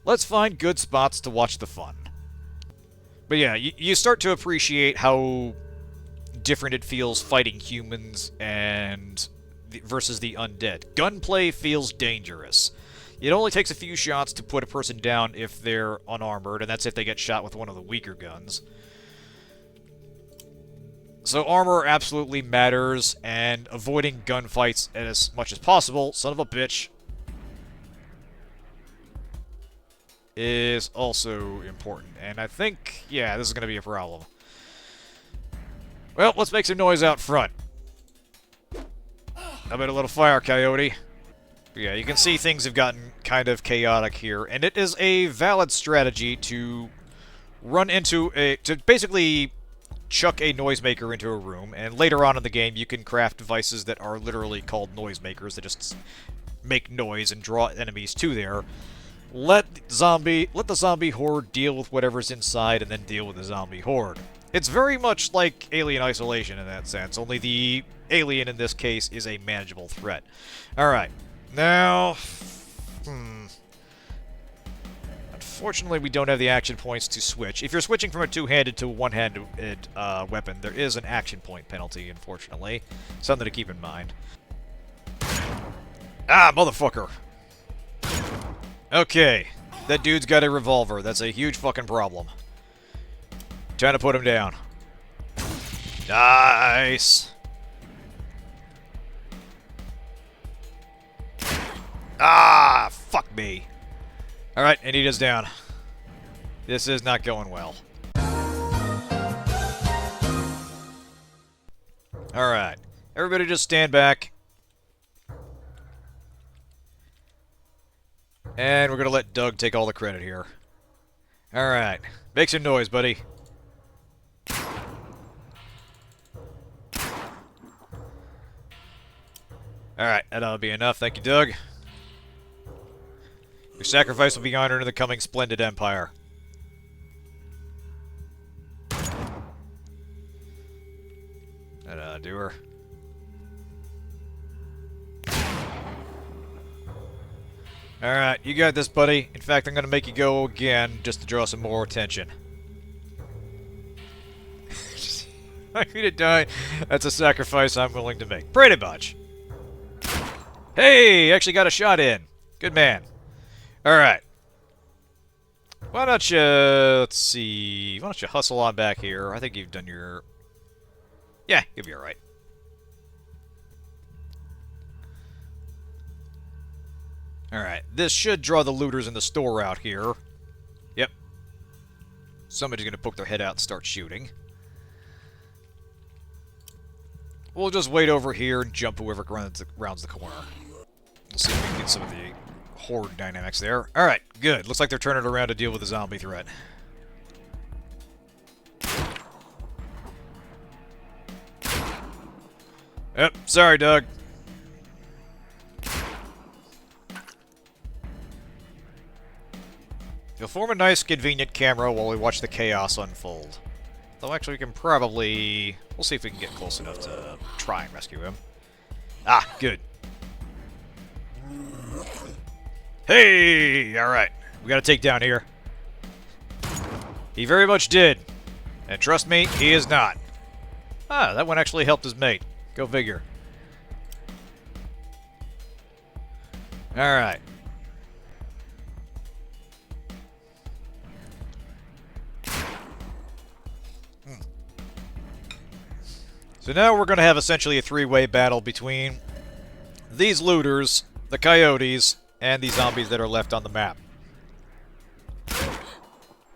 Let's find good spots to watch the fun. But yeah, you start to appreciate how different it feels fighting humans and versus the undead. Gunplay feels dangerous. It only takes a few shots to put a person down if they're unarmored, and that's if they get shot with one of the weaker guns. So armor absolutely matters, and avoiding gunfights as much as possible, son of a bitch, is also important. And I think, yeah, this is going to be a problem. Well, let's make some noise out front. How about a little fire, coyote? But yeah, you can see things have gotten kind of chaotic here, and it is a valid strategy to run into to basically chuck a noisemaker into a room, and later on in the game you can craft devices that are literally called noisemakers that just make noise and draw enemies to there. Let the zombie horde deal with whatever's inside, and then deal with the zombie horde. It's very much like Alien Isolation in that sense, only the alien in this case is a manageable threat. Alright, now... Unfortunately, we don't have the action points to switch. If you're switching from a two-handed to a one-handed weapon, there is an action point penalty, unfortunately. Something to keep in mind. Ah, motherfucker! Okay, that dude's got a revolver. That's a huge fucking problem. Trying to put him down. Nice! Ah, fuck me. Alright, Anita's down. This is not going well. Alright. Everybody just stand back. And we're gonna let Doug take all the credit here. Alright. Make some noise, buddy. Alright, that'll be enough. Thank you, Doug. Your sacrifice will be honored in the coming splendid empire. That do her. Alright, you got this, buddy. In fact, I'm gonna make you go again, just to draw some more attention. I'm gonna die. That's a sacrifice I'm willing to make. Pretty much. Hey! Actually got a shot in. Good man. Alright. Why don't you... let's see... why don't you hustle on back here? I think you've done your... yeah, you'll be alright. Alright, this should draw the looters in the store out here. Yep. Somebody's gonna poke their head out and start shooting. We'll just wait over here and jump whoever rounds the corner. We'll see if we can get some of the horde dynamics there. Alright, good. Looks like they're turning around to deal with the zombie threat. Yep, sorry, Doug. You'll form a nice, convenient camera while we watch the chaos unfold. Though actually we can probably... we'll see if we can get close enough to try and rescue him. Ah, good. Hey! Alright. We got a takedown here. He very much did. And trust me, he is not. Ah, that one actually helped his mate. Go figure. Alright. So now we're going to have essentially a three-way battle between these looters, the coyotes, and the zombies that are left on the map.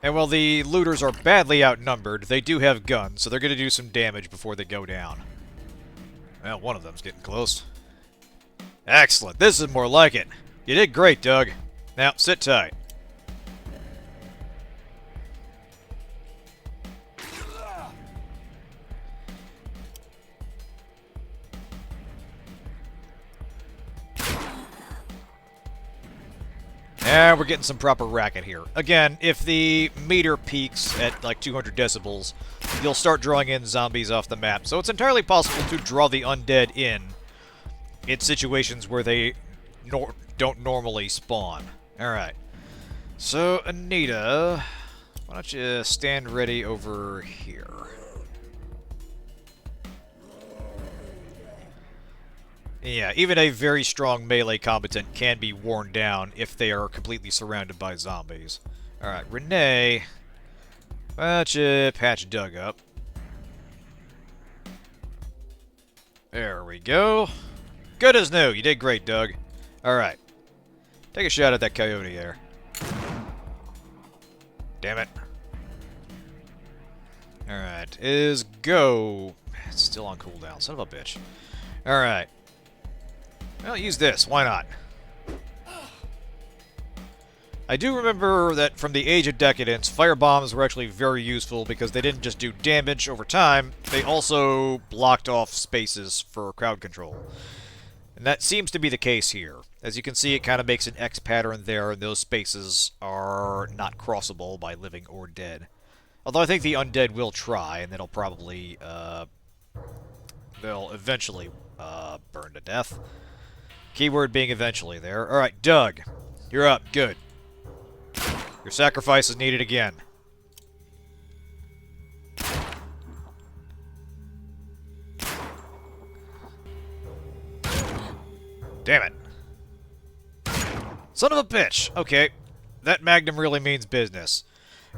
And while the looters are badly outnumbered, they do have guns, so they're going to do some damage before they go down. Well, one of them's getting close. Excellent. This is more like it. You did great, Doug. Now, sit tight. Yeah, we're getting some proper racket here. Again, if the meter peaks at like 200 decibels, you'll start drawing in zombies off the map. So it's entirely possible to draw the undead in situations where they don't normally spawn. Alright. So, Anita, why don't you stand ready over here? Yeah, even a very strong melee combatant can be worn down if they are completely surrounded by zombies. Alright, Renee, why don't you patch Doug up? There we go. Good as new. You did great, Doug. Alright. Take a shot at that coyote there. Damn it. Alright, is go. It's still on cooldown, son of a bitch. Alright. Well, use this. Why not? I do remember that from the Age of Decadence, firebombs were actually very useful because they didn't just do damage over time, they also blocked off spaces for crowd control. And that seems to be the case here. As you can see, it kind of makes an X pattern there, and those spaces are not crossable by living or dead. Although I think the undead will try, and they'll probably, they'll eventually, burn to death. Keyword being eventually there. Alright, Doug. You're up. Good. Your sacrifice is needed again. Damn it. Son of a bitch! Okay. That magnum really means business.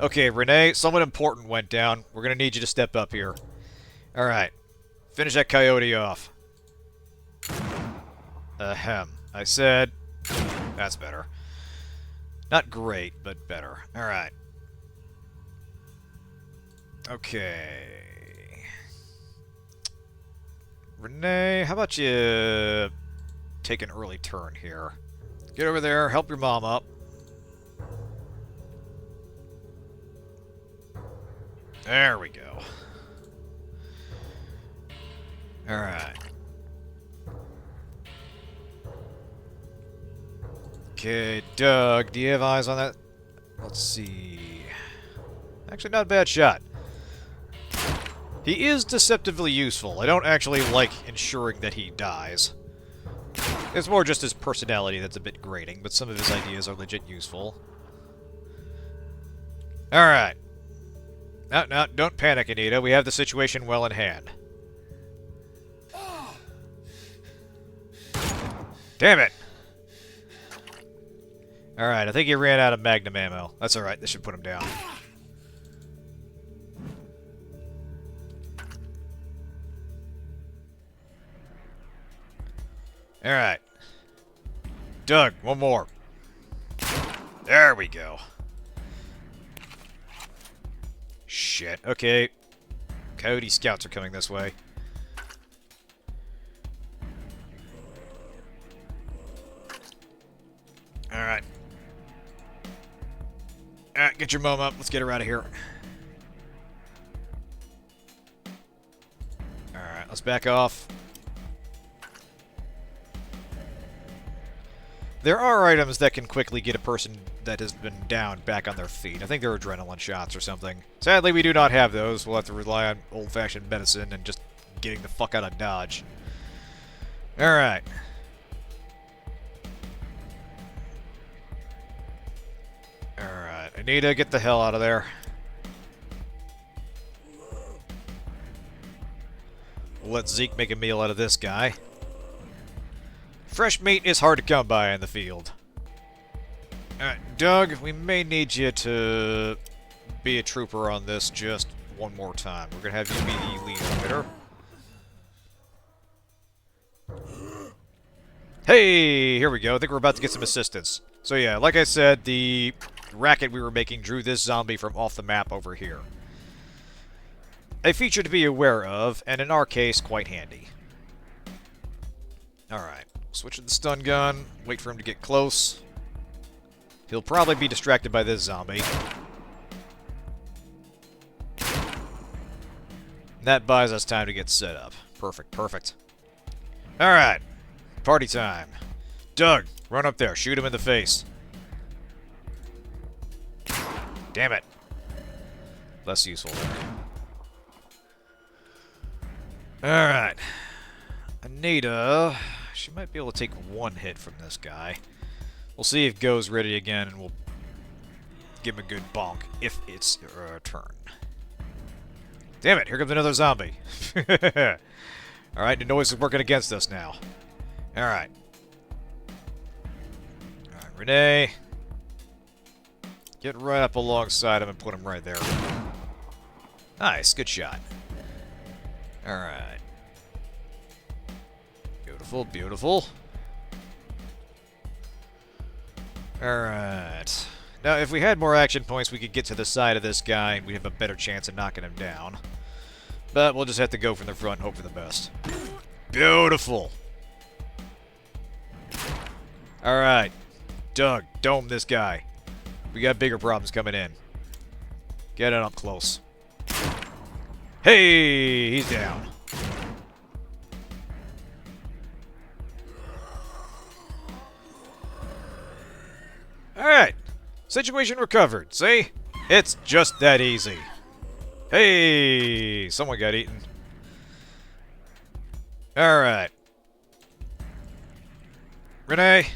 Okay, Renee, someone important went down. We're gonna need you to step up here. Alright. Finish that coyote off. Ahem. I said... That's better. Not great, but better. Alright. Okay. Renee, how about you take an early turn here? Get over there, help your mom up. There we go. Alright. Okay, Doug, do you have eyes on that? Let's see. Actually, not a bad shot. He is deceptively useful. I don't actually like ensuring that he dies. It's more just his personality that's a bit grating, but some of his ideas are legit useful. Alright. No, don't panic, Anita. We have the situation well in hand. Damn it! Alright, I think he ran out of magnum ammo. That's alright, this should put him down. Alright. Doug, one more. There we go. Shit, okay. Coyote scouts are coming this way. Alright. Alright, get your mom up. Let's get her out of here. Alright, let's back off. There are items that can quickly get a person that has been down back on their feet. I think they're adrenaline shots or something. Sadly, we do not have those. We'll have to rely on old-fashioned medicine and just getting the fuck out of Dodge. Alright. Alright, Anita, get the hell out of there. We'll let Zeke make a meal out of this guy. Fresh meat is hard to come by in the field. Alright, Doug, we may need you to be a trooper on this just one more time. We're gonna have you be the lead fighter. Hey, here we go. I think we're about to get some assistance. So yeah, like I said, the racket we were making drew this zombie from off the map over here. A feature to be aware of, and in our case, quite handy. Alright, switch to the stun gun, wait for him to get close. He'll probably be distracted by this zombie. And that buys us time to get set up. Perfect, perfect. Alright. Party time. Doug, run up there. Shoot him in the face. Damn it. Less useful there. Alright. Anita, she might be able to take one hit from this guy. We'll see if Go's ready again, and we'll give him a good bonk if it's her turn. Damn it, here comes another zombie. Alright, the noise is working against us now. Alright. Alright, Renee. Get right up alongside him and put him right there. Nice, good shot. Alright. Beautiful, beautiful. Alright. Now, if we had more action points, we could get to the side of this guy and we'd have a better chance of knocking him down. But we'll just have to go from the front and hope for the best. Beautiful! Alright. Doug, dome this guy. We got bigger problems coming in. Get it up close. Hey! He's down. Alright. Situation recovered. See? It's just that easy. Hey! Someone got eaten. Alright. Renee.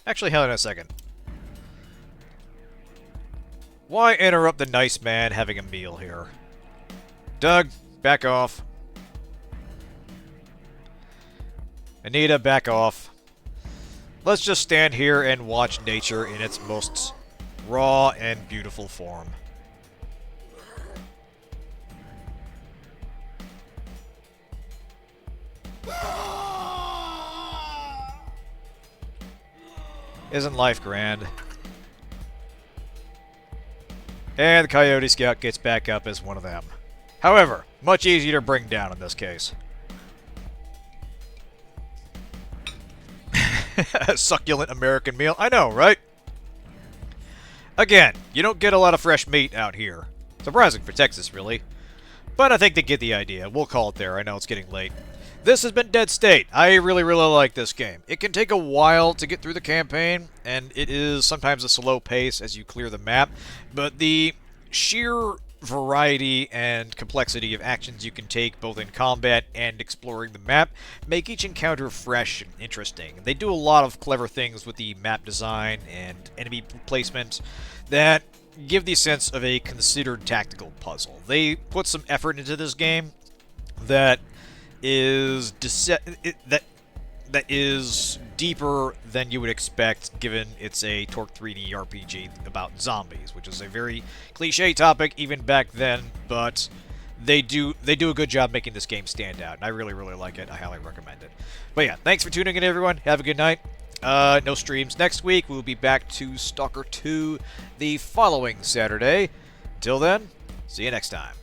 Actually, hang on a second. Why interrupt the nice man having a meal here? Doug, back off. Anita, back off. Let's just stand here and watch nature in its most raw and beautiful form. Isn't life grand? And the Coyote Scout gets back up as one of them. However, much easier to bring down in this case. A succulent American meal. I know, right? Again, you don't get a lot of fresh meat out here. Surprising for Texas, really. But I think they get the idea. We'll call it there. I know it's getting late. This has been Dead State. I really, really like this game. It can take a while to get through the campaign, and it is sometimes a slow pace as you clear the map, but the sheer variety and complexity of actions you can take both in combat and exploring the map make each encounter fresh and interesting. They do a lot of clever things with the map design and enemy placement that give the sense of a considered tactical puzzle. They put some effort into this game that is that is deeper than you would expect, given it's a Torque 3D RPG about zombies, which is a very cliche topic even back then, but they do a good job making this game stand out, and I really, really like it. I highly recommend it. But yeah, thanks for tuning in, everyone. Have a good night. No streams next week. We'll be back to Stalker 2 the following Saturday. Until then, see you next time.